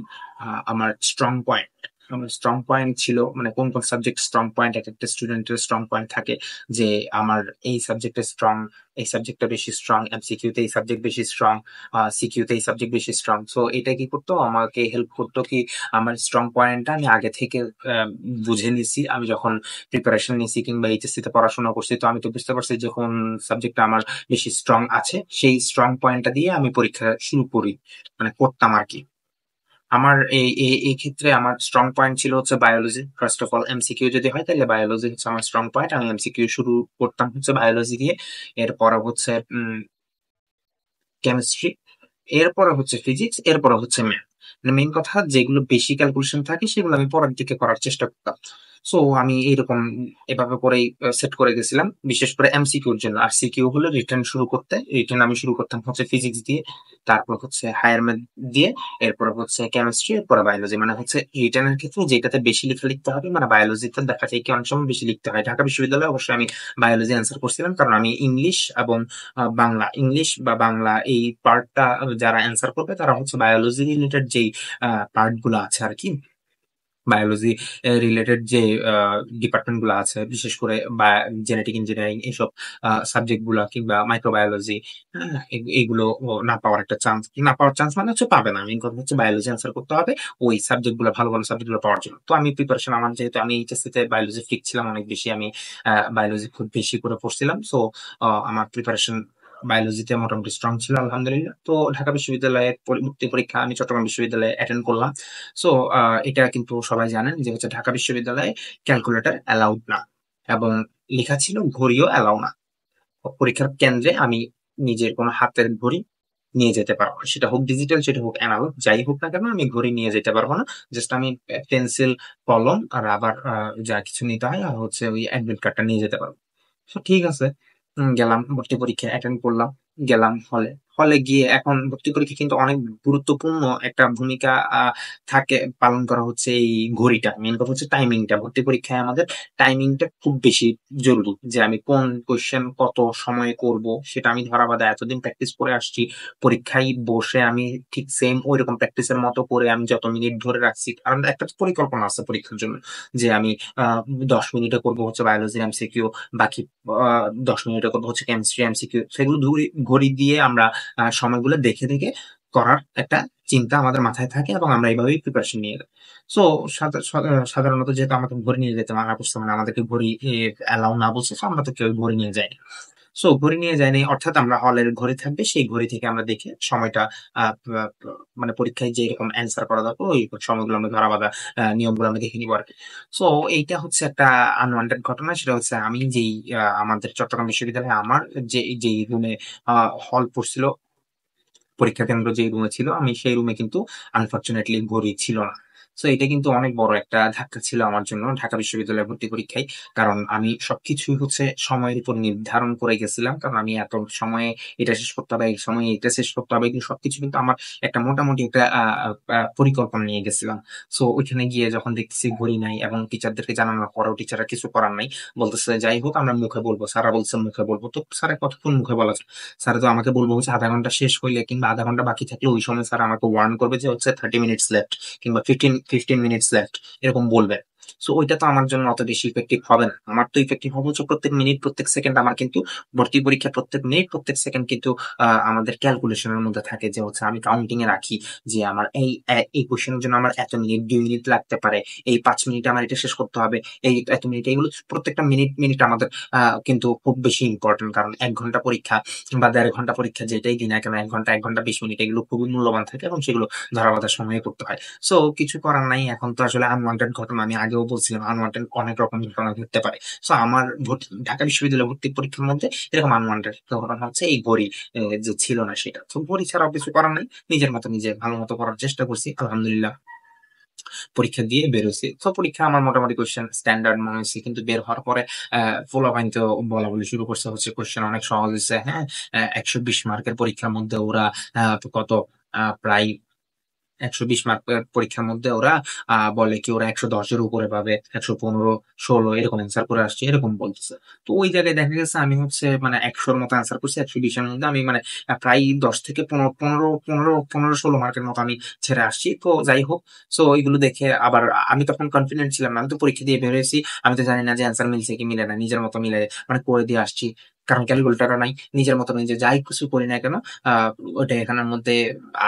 আমার স্ট্রং পয়েন্ট, আমার স্ট্রং পয়েন্ট ছিল মানে কোন কোন সাবজেক্ট স্ট্রং পয়েন্ট, এক একটা স্টুডেন্টের স্ট্রং পয়েন্ট থাকে যে আমার এই সাবজেক্টে স্ট্রং, এই সাবজেক্টটা বেশি স্ট্রং, এমসিকিউতে এই সাবজেক্ট বেশি স্ট্রং, সিকিউতে এই সাবজেক্ট বেশি স্ট্রং। সো এটা কি করতো, আমাকে হেল্প করতো কি আমার স্ট্রং পয়েন্টটা আমি আগে থেকে বুঝে নিছি। আমি যখন প্রিপারেশন নিছি কিংবা এইচএসসি তে পড়াশোনা করছি, তো আমি তো বুঝতে পারছি যে কোন সাবজেক্টটা আমার বেশি স্ট্রং আছে, সেই স্ট্রং পয়েন্টটা দিয়ে আমি পরীক্ষা শুরু করি, মানে করতাম আর কি। আমার এই এই এই ক্ষেত্রে আমার স্ট্রং পয়েন্ট ছিল হচ্ছে biology. First of all MCQ যদি হয় তাহলে বায়োলজি হচ্ছে আমার স্ট্রং পয়েন্ট। আমি এমসিকিউ শুরু করতাম হচ্ছে বায়োলজি দিয়ে, এরপর হচ্ছে কেমিস্ট্রি, এরপরে হচ্ছে ফিজিক্স, এরপরে হচ্ছে ম্যাথ। মানে মেইন কথা যেগুলো বেশি ক্যালকুলেশন থাকে সেগুলো আমি পরের দিকে করার চেষ্টা করতাম। সো আমি এইরকম এভাবে করেই সেট করে গেছিলাম, বিশেষ করে এমসিকিউর জন্য। আর সিকিউ হলো রিটার্ন শুরু করতে, রিটার্ন আমি শুরু করতাম হচ্ছে ফিজিক্স দিয়ে, তারপর হচ্ছে হায়ার ম্যাথ দিয়ে, এরপর হচ্ছে কেমিস্ট্রি, এরপর বায়োলজি। মানে হচ্ছে রিটার্নের ক্ষেত্রে যেটাতে বেশি লেখা লিখতে হবে, মানে বায়োলজিতে দেখা যায় কি অনেক সময় বেশি লিখতে হয়। ঢাকা বিশ্ববিদ্যালয়ে অবশ্যই আমি বায়োলজি অ্যান্সার করছিলাম, কারণ আমি ইংলিশ এবং বাংলা, ইংলিশ বা বাংলা এই পার্টটা যারা অ্যান্সার করবে তারা হচ্ছে বায়োলজি রিলেটেড যেই পার্ট গুলো আছে আর কি, বায়োলজি রিলেটেড যে ডিপার্টমেন্ট গুলো আছে, বিশেষ করে জেনেটিক ইঞ্জিনিয়ারিং এইসব সাবজেক্ট গুলা কিংবা মাইক্রোবায়োলজি, এইগুলো না পাওয়ার একটা চান্স, না পাওয়ার চান্স মানে হচ্ছে পাবে না, মেইন কথা হচ্ছে বায়োলজি অ্যান্সার করতে হবে ওই সাবজেক্ট গুলো, ভালো ভালো সাবজেক্ট গুলো পাওয়ার জন্য। তো আমি প্রিপারেশন, আমার যেহেতু আমি এইচএসসি তে বায়োলজি ফ্রিক ছিলাম অনেক বেশি, আমি বায়োলজি খুব বেশি করে পড়ছিলাম। সো আমার প্রিপারেশন বায়োলজিতে মোটামুটি স্ট্রং ছিল আলহামদুলিল্লাহ। তো ঢাকা বিশ্ববিদ্যালয়ের ভর্তি পরীক্ষা আমি চট্টগ্রাম বিশ্ববিদ্যালয়ে অ্যাটেন্ড করলাম। সো এটা কিন্তু সবাই জানেন যে হচ্ছে ঢাকা বিশ্ববিদ্যালয়ে ক্যালকুলেটর অ্যালাউড না, এবং লেখা ছিল ঘড়িও অ্যালাউ না। পরীক্ষার কেন্দ্রে আমি নিজের কোনো হাতের ঘড়ি নিয়ে যেতে পারবো না, সেটা হোক ডিজিটাল সেটা হোক অ্যানালগ, যাই হোক না কেন আমি ঘড়ি নিয়ে যেতে পারবো না। জাস্ট আমি পেন্সিল, কলম আর আবার যা কিছু নিতে হয় আর হচ্ছে ওই অ্যাডমিট কার্ডটা নিয়ে যেতে পারবো। তো ঠিক আছে, গেলাম ভর্তি পরীক্ষা অ্যাটেন্ড করলাম, গেলাম হলে। হলে গিয়ে এখন ভর্তি পরীক্ষা কিন্তু অনেক গুরুত্বপূর্ণ একটা ভূমিকা থাকে, পালন করা হচ্ছে এই ঘড়িটা। মেন কথা হচ্ছে টাইমিংটা। ভর্তি পরীক্ষায় আমাদের টাইমিংটা খুব বেশি জরুরি, যে আমি কোন কোয়েশ্চেন কত সময়ে করব সেটা আমি ধরা বাঁধা এতদিন প্র্যাকটিস করে আসছি। পরীক্ষায় বসে আমি ঠিক সেম ওই রকম প্র্যাকটিসের মতো করে আমি যত মিনিট ধরে রাখছি, কারণ একটা তো পরিকল্পনা আছে পরীক্ষার জন্য, যে আমি 10 মিনিটে করবো হচ্ছে বায়োলজির এমসিকিউ, বাকি 10 মিনিটে করবো হচ্ছে কেমিস্ট্রি এমসিকিউ। সেগুলো ঘড়ি দিয়ে আমরা সময়গুলো দেখে দেখে করার একটা চিন্তা আমাদের মাথায় থাকে, এবং আমরা এইভাবেই প্রিপারেশন নিয়ে যাই। সো সাধারণত যেহেতু আমাকে ঘড়ি নিয়ে যেতে মানা করছে, মানে আমাদেরকে ঘড়ি অ্যালাউ না বলছে, so আমরা তো কেউ ঘড়ি নিয়ে যাই। সো ঘড়ি নিয়ে যায়নি, অর্থাৎ আমরা হলের ঘড়ি থাকবে, সেই ঘড়ি থেকে আমরা দেখে সময়টা আহ, আহ, মানে পরীক্ষায় যে এরকম অ্যান্সার করা দরকার ওই সময়গুলো আমরা ধরা বাঁধা নিয়মগুলো আমরা দেখে নিবো আর কি। সো এইটা হচ্ছে একটা আনওয়ান্টেড ঘটনা। সেটা হচ্ছে আমি যেই আমাদের চট্টগ্রাম বিশ্ববিদ্যালয়ে আমার যেই রুমে হল পড়ছিল, পরীক্ষা কেন্দ্র যে রুমে ছিল, আমি সেই রুমে কিন্তু আনফরচুনেটলি ঘড়ি ছিল না। তো এটা কিন্তু অনেক বড় একটা ধাক্কা ছিল আমার জন্য ঢাকা বিশ্ববিদ্যালয়ে ভর্তি পরীক্ষায়। কারণ আমি সবকিছুই হচ্ছে সময়ের উপর নির্ধারণ করে গেছিলাম, কারণ আমি এত সময়ে এটা শেষ করতে হবে, এই সময়ে এটা শেষ করতে হবে, কিন্তু সবকিছু কিন্তু আমার একটা মোটামুটি একটা পরিকল্পনা নিয়ে গেছিলাম। সো ওইখানে গিয়ে যখন দেখতেছি ঘড়ি নাই, এবং টিচারদেরকে জানানোর পরেও টিচাররা কিছু করার নাই, বলতেছে যাই হোক আমরা মুখে বলবো, স্যারা বলছে মুখে বলবো। তো স্যারে কতক্ষণ মুখে বলা যায়? স্যার তো আমাকে বলবো হচ্ছে আধা ঘন্টা শেষ হইলে কিংবা আধা ঘন্টা বাকি থাকলে ওই সময় স্যার আমাকে ওয়ার্ন করবে যে হচ্ছে 30 মিনিটস লেফট, কিংবা ফিফটিন মিনিটস লেফট, এরকম বলবে। সো ওইটা তো আমার জন্য অত বেশি ইফেক্টিভ হবে না। আমার তো ইফেক্টিভ হবে হচ্ছে প্রত্যেক মিনিট প্রত্যেক সেকেন্ড। আমার কিন্তু ভর্তি পরীক্ষা প্রত্যেক মিনিট প্রত্যেক সেকেন্ড কিন্তু আমাদের ক্যালকুলেশনের মধ্যে থাকে, যে হচ্ছে আমি কাউন্টিং এ রাখি যে আমার এই কোশ্চেনের জন্য আমার এত মিনিট 2 মিনিট লাগতে পারে, এই 5 মিনিটে আমার এটা শেষ করতে হবে, এই এত মিনিট, এইগুলো প্রত্যেকটা মিনিট মিনিট আমাদের কিন্তু খুব বেশি ইম্পর্টেন্ট। কারণ 1 ঘন্টা পরীক্ষা বা 1.5 ঘন্টা পরীক্ষা যেটাই দিন না কেন, 1 ঘন্টা 1 ঘন্টা 20 মিনিট এগুলো খুবই মূল্যবান থাকে, এবং সেগুলো ধরা বাঁধার সময় করতে হয়। সো কিছু করার নাই, এখন তো আসলে আনওয়ান্টেড ঘটনা, আমি আগেও বলছিলাম আনওয়ান্টেড অনেক রকম ঘটনা ঘটতে পারে। সো আমার ঢাকা বিশ্ববিদ্যালয় ভর্তি পরীক্ষার মধ্যে এরকম আনওয়ান্টেড ঘটনা হচ্ছে এই ঘড়ি যে ছিল না সেটা। তো ঘড়ি ছাড়াও কিছু করার নাই, নিজের মতো নিজে ভালো মতো করার চেষ্টা করছি, আলহামদুলিল্লাহ পরীক্ষা দিয়ে বের হয়েছি। তো পরীক্ষা আমার মোটামুটি কোশ্চেন স্ট্যান্ডার্ড মনে হয়েছে, কিন্তু বের হওয়ার পরে পোলাপাইন তো বলা বলি শুরু করছে হচ্ছে কোশ্চেন অনেক সহজ হয়েছে। হ্যাঁ, 120 মার্কের পরীক্ষার মধ্যে ওরা কত প্রায় 120 মার্কের পরীক্ষার মধ্যে ওরা বলে কি ওরা 110-এর উপরে পাবে, 15, 16 এরকম অ্যান্সার করে আসছে, এরকম বলতেছে। তো ওই জায়গায় দেখা গেছে আমি হচ্ছে মানে 100-র মতো অ্যান্সার করছি, 120-এর মধ্যে আমি মানে প্রায় 10 থেকে 15, 16 মার্কের মতো আমি ছেড়ে আসছি। তো যাই হোক, সো এইগুলো দেখে আবার আমি তখন কনফিডেন্ট ছিলাম না, আমি তো পরীক্ষা দিয়ে বেরিয়েছি, আমি তো জানি না যে অ্যান্সার মিলছে কি মিলে না, নিজের মতো মিলে মানে করে দিয়ে আসছি, কারণ ক্যালকুলেটারও নাই। নিজের মতো নিজে যাই কিছু করি না কেন, আহ ওটা এখানের মধ্যে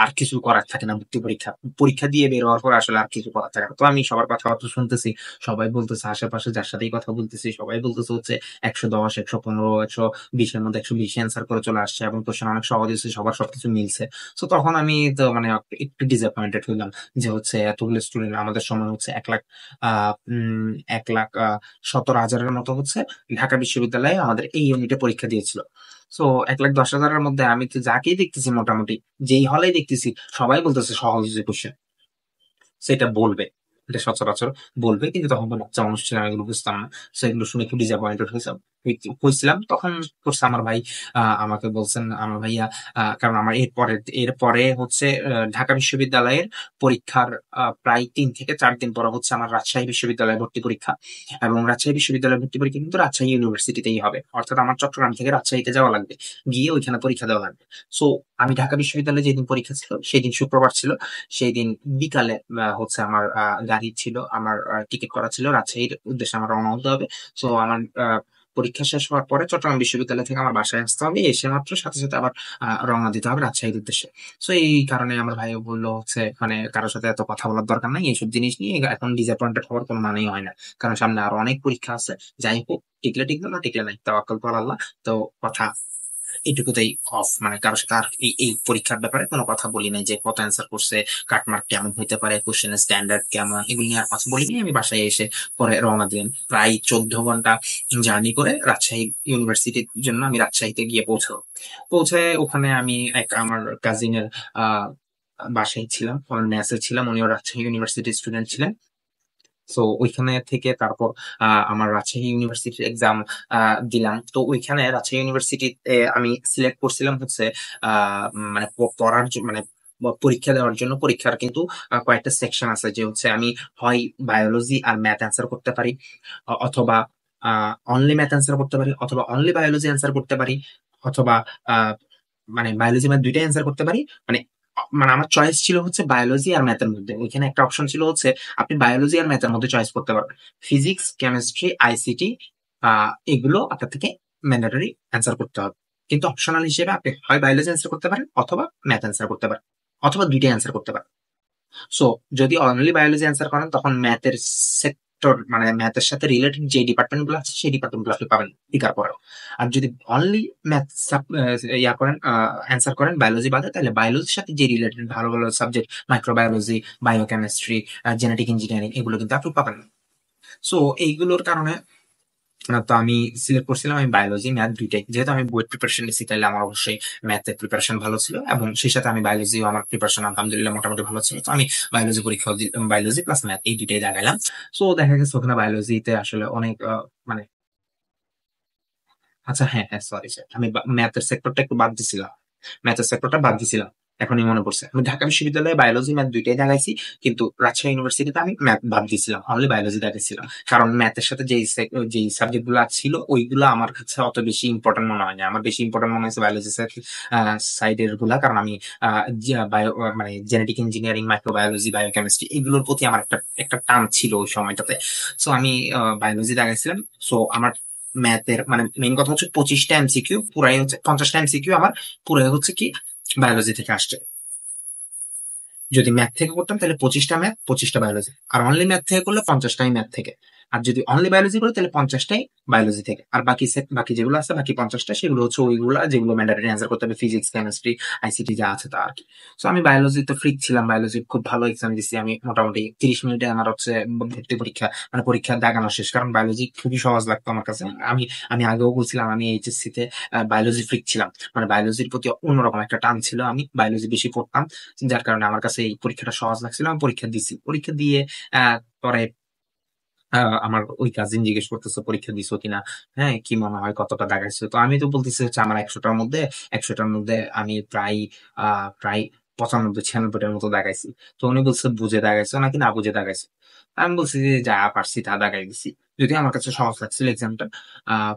আর কিছু করার থাকে না। ভর্তি পরীক্ষা পরীক্ষা দিয়ে বের হওয়ার পর আসলে আর কিছু করার থাকে না। তো আমি সবার কথাবার্তা শুনতেছি, সবাই বলতেছে, আশেপাশে যার সাথেই কথা বলতেছি সবাই বলতেছে হচ্ছে 110, 115, 120-এর মধ্যে 120 অ্যান্সার করে চলে আসছে, এবং কোশ্চেন অনেক সহজ হয়েছে, সবার সবকিছু মিলছে। তো তখন আমি তো মানে একটু ডিসঅ্যাপয়েন্টেড হইলাম, যে হচ্ছে এতগুলো স্টুডেন্ট, আমাদের সময় হচ্ছে 1 লাখ 1,17,000-এর মতো হচ্ছে ঢাকা বিশ্ববিদ্যালয়ে আমাদের এই ইউনিটে পরীক্ষা দিয়েছিল। সো 1,10,000-এর মধ্যে আমি তো যাকেই দেখতেছি মোটামুটি, যেই হলেই দেখতেছি, সবাই বলতেছে সহজ যে কোশ্চেন, সেটা বলবে, এটা সচরাচর বলবে। কিন্তু তখন তো বাচ্চা মানুষ ছিলাম, এগুলো বুঝতাম না। তো এগুলো শুনে একটু ডিসঅ্যাপয়েন্টেড হয়েছিলাম। তখন করছে আমার ভাই, আমাকে বলছেন আমার ভাইয়া, কারণ আমার এরপরে হচ্ছে ঢাকা বিশ্ববিদ্যালয়ের পরীক্ষার প্রায় 3 থেকে 4 দিন পর হচ্ছে আমার রাজশাহী বিশ্ববিদ্যালয়ে ভর্তি পরীক্ষা। এবং রাজশাহী বিশ্ববিদ্যালয়ে ভর্তি পরীক্ষা কিন্তু রাজশাহী ইউনিভার্সিটিতেই হবে, অর্থাৎ আমার চট্টগ্রাম থেকে রাজশাহীতে যাওয়া লাগবে, গিয়ে ওইখানে পরীক্ষা দেওয়া লাগবে। সো আমি ঢাকা বিশ্ববিদ্যালয়ে যেদিন পরীক্ষা ছিল সেই দিন শুক্রবার ছিল, সেই দিন বিকালে হচ্ছে আমার গাড়ি ছিল, আমার টিকিট করা ছিল, রাজশাহীর উদ্দেশ্যে আমার রওনা হতে হবে। সো আমার পরীক্ষা শেষ হওয়ার পরে চট্টগ্রাম বিশ্ববিদ্যালয় থেকে আমার বাসায় আসতে হবে, এসে মাত্র সাথে সাথে আবার রওনা দিতে হবে রাজশাহীর উদ্দেশ্যে। সো এই কারণে আমার ভাই বললো হচ্ছে মানে কারোর সাথে এত কথা বলার দরকার নাই, এইসব জিনিস নিয়ে এখন ডিসঅ্যাপয়েন্টেড হওয়ার কোনো মানেই হয় না, কারণ সামনে আরো অনেক পরীক্ষা আছে। যাই হোক, টিকলে টিকলো না টিকলে নাই, তাওয়াক্কাল তো আল্লাহ। তো কথা এইটুকুতেই অফ, মানে কারোর সাথে আর এই পরীক্ষার ব্যাপারে কোনো কথা বলি নাই, যে কত অ্যান্সার করছে, কাটমার্ক কেমন হইতে পারে, কোশ্চেনের স্ট্যান্ডার্ড কেমন, এগুলো নিয়ে আর কথা বলিনি। আমি বাসায় এসে পরে রওনা দিলাম, প্রায় 14 ঘন্টা জার্নি করে রাজশাহী ইউনিভার্সিটির জন্য আমি রাজশাহীতে গিয়ে পৌঁছে ওখানে আমি আমার কাজিনের আহ বাসায় ছিলাম, ওর মেসে ছিলাম, উনিও রাজশাহী ইউনিভার্সিটির স্টুডেন্ট ছিলেন। সো ওইখানে থেকে তারপর আমার রাজশাহী ইউনিভার্সিটির এক্সাম দিলাম। তো ওইখানে রাজশাহী ইউনিভার্সিটিতে আমি সিলেক্ট করছিলাম হচ্ছে মানে পড়ার মানে পরীক্ষা দেওয়ার জন্য। পরীক্ষার কিন্তু কয়েকটা সেকশন আছে, যে হচ্ছে আমি হয় বায়োলজি আর ম্যাথ অ্যান্সার করতে পারি, অথবা অনলি ম্যাথ অ্যান্সার করতে পারি, অথবা অনলি বায়োলজি অ্যান্সার করতে পারি, অথবা আহ, মানে বায়োলজি ম্যাথ দুইটাই অ্যান্সার করতে পারি। মানে মানে আমার চয়েস ছিল হচ্ছে বায়োলজি আর ম্যাথের মধ্যে। ওইখানে একটা অপশন ছিল হচ্ছে আপনি বায়োলজি আর ম্যাথের মধ্যে চয়েস করতে পারবেন। ফিজিক্স, কেমিস্ট্রি, আইসিটি এগুলো আপনার থেকে ম্যান্ডেটরি অ্যান্সার করতে হবে, কিন্তু অপশনাল হিসেবে আপনি হয় বায়োলজি অ্যান্সার করতে পারেন, অথবা ম্যাথ অ্যান্সার করতে পারেন, অথবা দুইটাই অ্যান্সার করতে পারেন। সো যদি অনলি বায়োলজি অ্যান্সার করেন তখন ম্যাথের সেক্টর মানে ম্যাথের সাথে রিলেটেড যে ডিপার্টমেন্ট গুলো আছে সেই ডিপার্টমেন্ট গুলো আপনি পাবেন টিকার পরে। আর যদি অনলি ম্যাথ ইয়া করেন অ্যান্সার করেন বায়োলজি বাদে, তাহলে বায়োলজির সাথে যে রিলেটেড ভালো ভালো subject microbiology, biochemistry, genetic engineering এগুলো কিন্তু আপনি পাবেন না। সো এইগুলোর কারণে তো আমি সিলেক্ট করছিলাম আমি বায়োলজি ম্যাথ দুইটাই। যেহেতু আমি বইয়ের প্রিপারেশন নিচ্ছি, তাহলে আমার অবশ্যই ম্যাথের প্রিপারেশন ভালো ছিল, এবং সেই সাথে আমি বায়োলজিও আমার প্রিপারেশন আলহামদুলিল্লাহ মোটামুটি ভালো ছিল। তো আমি বায়োলজি পরীক্ষা, বায়োলজি প্লাস ম্যাথ এই দুইটাই দেখাইলাম। সো দেখা গেছে ওখানে বায়োলজিতে আসলে অনেক মানে আচ্ছা, হ্যাঁ হ্যাঁ, সরি স্যার, আমি ম্যাথের সেক্টরটা একটু বাদ দিছিলাম। ম্যাথের সেক্টরটা বাদ দিছিলাম, এখনই মনে পড়ছে। আমি ঢাকা বিশ্ববিদ্যালয়ে বায়োলজি ম্যাথ দুইটাই দেখাইছি, কিন্তু রাজশাহী ইউনিভার্সিটিতে আমি ম্যাথ বাদ দিছিলাম, অনলি বায়োলজি দেখাইছিলাম। কারণ ম্যাথের সাথে যেই সাবজেক্ট গুলো ছিল ওইগুলো আমার কাছে অত বেশি ইম্পর্টেন্ট মনে হয় না। আমার বেশি ইম্পর্টেন্ট মনে হয়েছে বায়োলজি সাইডের গুলা, কারণ আমি বায়ো মানে জেনেটিক ইঞ্জিনিয়ারিং, মাইক্রোবায়োলজি, বায়োকেমিস্ট্রি এগুলোর প্রতি আমার একটা একটা টান ছিল ওই সময়টাতে। সো আমি বায়োলজি দেখাইছিলাম। সো আমার ম্যাথের মানে মেইন কথা হচ্ছে 25টা এমসিকিউ, পুরাই হচ্ছে 50টা এমসিকিউ আমার পুরাই হচ্ছে কি বায়োলজি থেকে আসছে। যদি ম্যাথ থেকে করতাম তাহলে 25টা ম্যাথ, 25টা বায়োলজি। আর অনলি ম্যাথ থেকে করলে 50টাই ম্যাথ থেকে। আর যদি অনলি বায়োলজি করি তাহলে 50টাই বায়োলজি থেকে। আর বাকি সেট বাকি যেগুলো আছে বাকি 50টা সেগুলো হচ্ছে ওইগুলা যেগুলো ম্যান্ডেটরি অ্যান্সার করতে হবে, ফিজিক্স, কেমিস্ট্রি, আইসিটি যা আছে তা আর কি। তো আমি বায়োলজি তো ফ্রিক ছিলাম, বায়োলজি খুব ভালো এক্সাম দিচ্ছি আমি। মোটামুটি 30 মিনিটে আমার হচ্ছে ভর্তি পরীক্ষা মানে পরীক্ষা দাগানো শেষ, কারণ বায়োলজি খুবই সহজ লাগতো আমার কাছে। আমি আমি আগেও বলছিলাম আমি এইচএসসি তে বায়োলজি ফ্রিক ছিলাম, মানে বায়োলজির প্রতি অন্যরকম একটা টান ছিল, আমি বায়োলজি বেশি পড়তাম। যার কারণে আমার কাছে এই পরীক্ষাটা সহজ লাগছিল। আমি পরীক্ষা দিছি, পরীক্ষা দিয়ে পরে আমার ওই কাজিন জিজ্ঞেস করতেছে পরীক্ষা দিছো কিনা, হ্যাঁ কি মনে হয় কতটা দাগাইছো। তো আমি তো বলতেছি হচ্ছে আমার 100টার মধ্যে আমি প্রায় 95-96টার মতো দাগাইছি। তো উনি বলছে বুঝে দাগাইছো নাকি না বুঝে দাগাইছো। আমি বলছি যে যা পারছি তা দাগাই দিছি, যদি আমার কাছে সহজ লাগছিল এক্সামটা।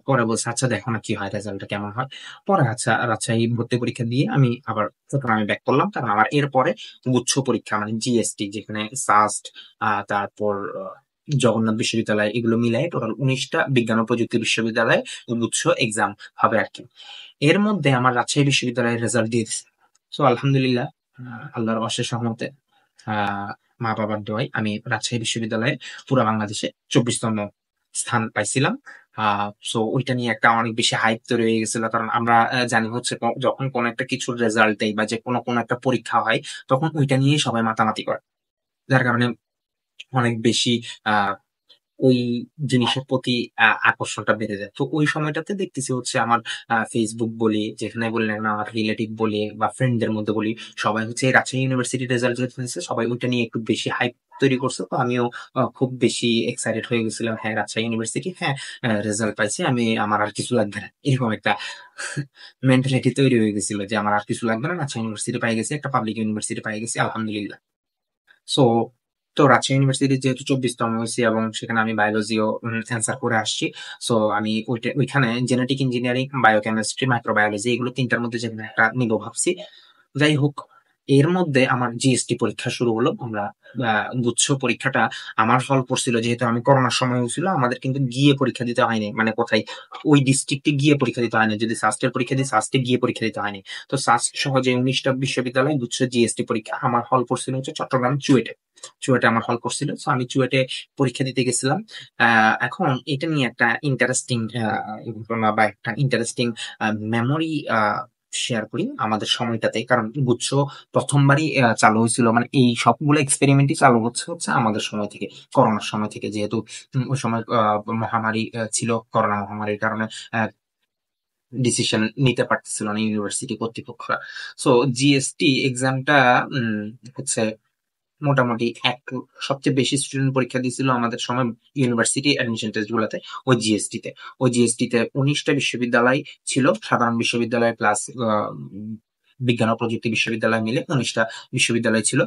পরে বলছে আচ্ছা দেখো না কি হয়, রেজাল্টটা কেমন হয়। পরে আচ্ছা রাজশাহী ভর্তি পরীক্ষা দিয়ে আমি আবার চট্টগ্রামে আমি ব্যাক করলাম, কারণ আমার এরপরে গুচ্ছ পরীক্ষা মানে জিএসটি, যেখানে সাস্ট, তারপর জগন্নাথ বিশ্ববিদ্যালয় এগুলো মিলাই টোটাল 19টা বিজ্ঞান ও প্রযুক্তি বিশ্ববিদ্যালয় গুচ্ছ এক্সাম হবে আর কি। এর মধ্যে আমার রাজশাহী বিশ্ববিদ্যালয়ের রেজাল্ট দিয়ে দিচ্ছে। তো আলহামদুলিল্লাহ, আল্লাহর অশেষ রহমতে, আহ মা বাবার দোয়ায় আমি রাজশাহী বিশ্ববিদ্যালয়ে পুরো বাংলাদেশে 24তম স্থান পাইছিলাম। সো ওইটা নিয়ে একটা অনেক বেশি হাইপ তৈরি হয়ে গেছিল, কারণ আমরা জানি হচ্ছে যখন কোন একটা কিছুর রেজাল্ট দেয় বা যে কোনো কোনো একটা পরীক্ষা হয় তখন ওইটা নিয়েই সবাই মাতামাতি করে। যার কারণে অনেক বেশি আহ ওই জিনিসের প্রতি আকর্ষণটা বেড়ে যায়। তো ওই সময়টাতে দেখতেছি হচ্ছে আমার ফেসবুক বলি, যেখানে বললেন আমার রিলেটিভ বলি বা ফ্রেন্ডদের মধ্যে বলি, সবাই হচ্ছে এই রাজশাহী ইউনিভার্সিটি রেজাল্ট হয়েছে, সবাই ওইটা নিয়ে একটু বেশি হাইপ তৈরি করছে। তো আমিও খুব বেশি এক্সাইটেড হয়ে গেছিলাম, হ্যাঁ রাজশাহী ইউনিভার্সিটি, হ্যাঁ রেজাল্ট পাইছি আমি, আমার আর কিছু লাগবে না, এরকম একটা মেন্টালিটি তৈরি হয়ে গেছিল যে আমার আর কিছু লাগবে না, রাজশাহী ইউনিভার্সিটি পাই গেছি, একটা পাবলিক ইউনিভার্সিটি পাই গেছি আলহামদুলিল্লাহ। সো তো রাজশাহী ইউনিভার্সিটি যেহেতু 24তম হয়েছি এবং সেখানে আমি বায়োলজিও অ্যান্সার করে আসছি। সো আমি ওইখানে জেনেটিক ইঞ্জিনিয়ারিং, বায়োকেমিস্ট্রি, মাইক্রোবায়োলজি এগুলো তিনটার মধ্যে যে কোনো একটা নিবো ভাবছি। যাই হোক, এর মধ্যে আমার জিএসটি পরীক্ষা শুরু হলো। আমরা গুচ্ছ পরীক্ষাটা আমার হল পড়ছিল, যেহেতু আমি করোনার সময় হয়েছিল আমাদের কিন্তু গিয়ে পরীক্ষা দিতে হয়নি, মানে কোথায় ওই ডিস্ট্রিক্টে গিয়ে পরীক্ষা দিতে হয়নি। যদি সাস্টের পরীক্ষা দিই সাস্টে গিয়ে পরীক্ষা দিতে হয়নি। তো সাস্ট সহ যে 19টা বিশ্ববিদ্যালয় গুচ্ছ জিএসটি পরীক্ষা আমার হল পড়ছিল হচ্ছে চট্টগ্রাম চুয়েটে। চুয়েটে আমার হল পড়ছিল, তো আমি চুয়েটে পরীক্ষা দিতে গেছিলাম। এখন এটা নিয়ে একটা ইন্টারেস্টিং ঘটনা বা একটা ইন্টারেস্টিং মেমোরি শেয়ার করি আমাদের সময়টাতে। কারণ গুচ্ছ প্রথমবারই চালু হয়েছিল, মানে এই সবগুলো এক্সপেরিমেন্টই চালু হচ্ছে হচ্ছে আমাদের সময় থেকে, করোনার সময় থেকে। যেহেতু ওই সময় মহামারী ছিল, করোনা মহামারীর কারণে ডিসিশন নিতে পারতেছিল না ইউনিভার্সিটি কর্তৃপক্ষরা। সো জিএসটি এক্সামটা হচ্ছে মোটামুটি সবচেয়ে বেশি স্টুডেন্ট পরীক্ষা দিয়েছিল আমাদের সময় ইউনিভার্সিটি অ্যাডমিশন টেস্ট গুলাতে, ওই জিএসটি তে 19টা বিশ্ববিদ্যালয় ছিল, সাধারণ বিশ্ববিদ্যালয় প্লাস বিজ্ঞান ও প্রযুক্তি বিশ্ববিদ্যালয় মিলে 19টা বিশ্ববিদ্যালয় ছিল।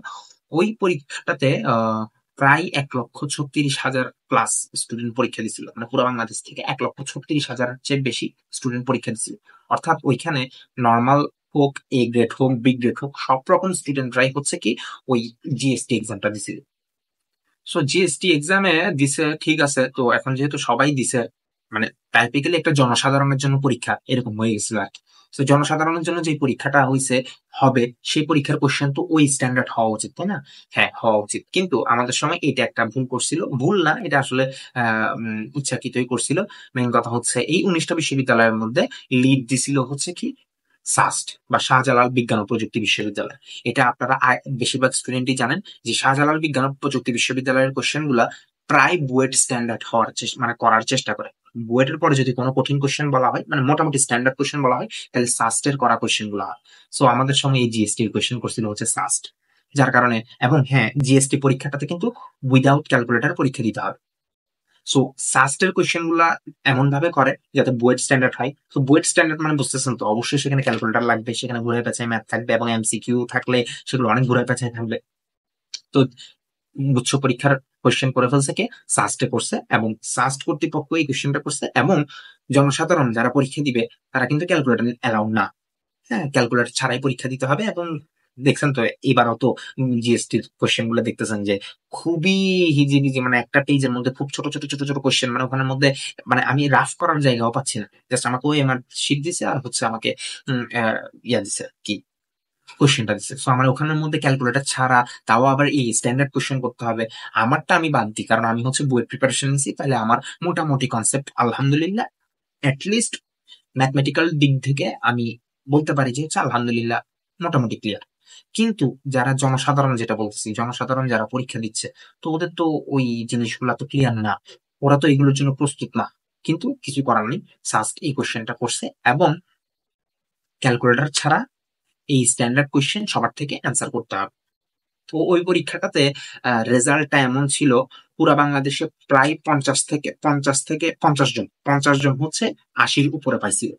ওই পরীক্ষাটাতে প্রায় 1,36,000 প্লাস স্টুডেন্ট পরীক্ষা দিছিল, মানে পুরো বাংলাদেশ থেকে 1,36,000 চেয়ে বেশি স্টুডেন্ট পরীক্ষা দিছিল। অর্থাৎ ওইখানে নর্মাল হোক, এ গ্রেড হোক, বি গ্রেড হোক, সব রকম স্টুডেন্টরাই হচ্ছে কি ওই জিএসটি এক্সামটা দিছিল। সো জিএসটি এক্সামে দিছে ঠিক আছে, তো এখন যেহেতু সবাই দিছে, মানে টাইপিক্যালি একটা জনসাধারণের জন্য পরীক্ষা এরকম হয়ে গেছিল আর কি। তো জনসাধারণের জন্য যে পরীক্ষাটা হয়েছে হবে, সেই পরীক্ষার কোশ্চেন তো ওই স্ট্যান্ডার্ড হওয়া উচিত, তাই না? হ্যাঁ, হওয়া উচিত। কিন্তু আমাদের সময় এটা একটা ভুল করছিল, ভুল না, এটা আসলে ইচ্ছাকৃতই করছিল। মেইন কথা হচ্ছে এই 19টা বিশ্ববিদ্যালয়ের মধ্যে লিড দিছিল হচ্ছে কি সাস্ট বা শাহজালাল বিজ্ঞান ও প্রযুক্তি বিশ্ববিদ্যালয়। এটা আপনারা বেশিরভাগ স্টুডেন্টই জানেন যে শাহজালাল বিজ্ঞান ও প্রযুক্তি বিশ্ববিদ্যালয়ের কোশ্চেন গুলা প্রায় বুয়েট স্ট্যান্ডার্ড হওয়ার মানে করার চেষ্টা করে। বুয়েটের পরে যদি কোনো কঠিন কোশ্চেন বলা হয়, মানে মোটামুটি স্ট্যান্ডার্ড কোশ্চেন বলা হয়, তাহলে সাস্টের করা কোশ্চেন গুলো হয়। সো আমাদের সময় এই জিএসটি এর কোশ্চেন করছিল হচ্ছে সাস্ট, যার কারণে, এবং হ্যাঁ, জিএসটি পরীক্ষাটাতে কিন্তু উইদাউট ক্যালকুলেটর পরীক্ষা দিতে হবে। সো সাস্টের কোয়েশ্চেন গুলা এমন ভাবে করে যাতে বুয়েট স্ট্যান্ডার্ড হয়। তো বুয়েট স্ট্যান্ডার্ড মানে বুঝতেছেন তো, অবশ্যই সেখানে ক্যালকুলেটর লাগবে, সেখানে ঘুরে পেঁচায় ম্যাথ থাকবে, এবং এমসিকিউ থাকলে সেগুলো অনেক ঘুরে পেঁচায় থাকবে। তো গুচ্ছ পরীক্ষার কোয়েশ্চেন করে ফেলছে কে? সাস্টে করছে, এবং সাস্ট কর্তৃপক্ষ এই কোয়েশ্চেনটা করছে, এবং জনসাধারণ যারা পরীক্ষা দিবে তারা কিন্তু ক্যালকুলেটর অ্যালাউ না। হ্যাঁ, ক্যালকুলেটর ছাড়াই পরীক্ষা দিতে হবে। এবং দেখছেন তো এবারও তো জিএসটির কোশ্চেন গুলো দেখতেছেন যে খুবই হিজিবিজি, মানে একটা পেজের মধ্যে খুব ছোট ছোট ছোট ছোট কোশ্চেন, মানে ওখানের মধ্যে মানে আমি রাফ করার জায়গাও পাচ্ছি না। জাস্ট আমাকে ওই আমার শীট দিছে, আর হচ্ছে আমাকে ইয়া দিছে কি কোশ্চেনটা দিচ্ছে। সো আমার ওখানের মধ্যে ক্যালকুলেটর ছাড়া, তাও আবার এই স্ট্যান্ডার্ড কোশ্চেন করতে হবে। আমারটা আমি বাদ দিই, কারণ আমি হচ্ছে বইয়ের প্রিপারেশন নিছি, তাহলে আমার মোটামুটি কনসেপ্ট আলহামদুলিল্লাহ অ্যাটলিস্ট ম্যাথমেটিক্যাল দিক থেকে আমি বলতে পারি যে হচ্ছে আলহামদুলিল্লাহ মোটামুটি ক্লিয়ার। কিন্তু যারা জনসাধারণ, যেটা বলতেছি, জনসাধারণ যারা পরীক্ষা দিচ্ছে, তো ওদের তো ওই জিনিসগুলা তো ক্লিয়ার না, ওরা তো এগুলোর জন্য প্রস্তুত না। কিন্তু কিছু করার নেই, জাস্ট এই কোশ্চেনটা করছে, এবং ক্যালকুলেটর ছাড়া এই স্ট্যান্ডার্ড কোশ্চেন সবার থেকে অ্যান্সার করতে হবে। তো ওই পরীক্ষাটাতে রেজাল্টটা এমন ছিল, পুরা বাংলাদেশে প্রায় 50 থেকে 50 জন হচ্ছে 80-র উপরে পাইছিল।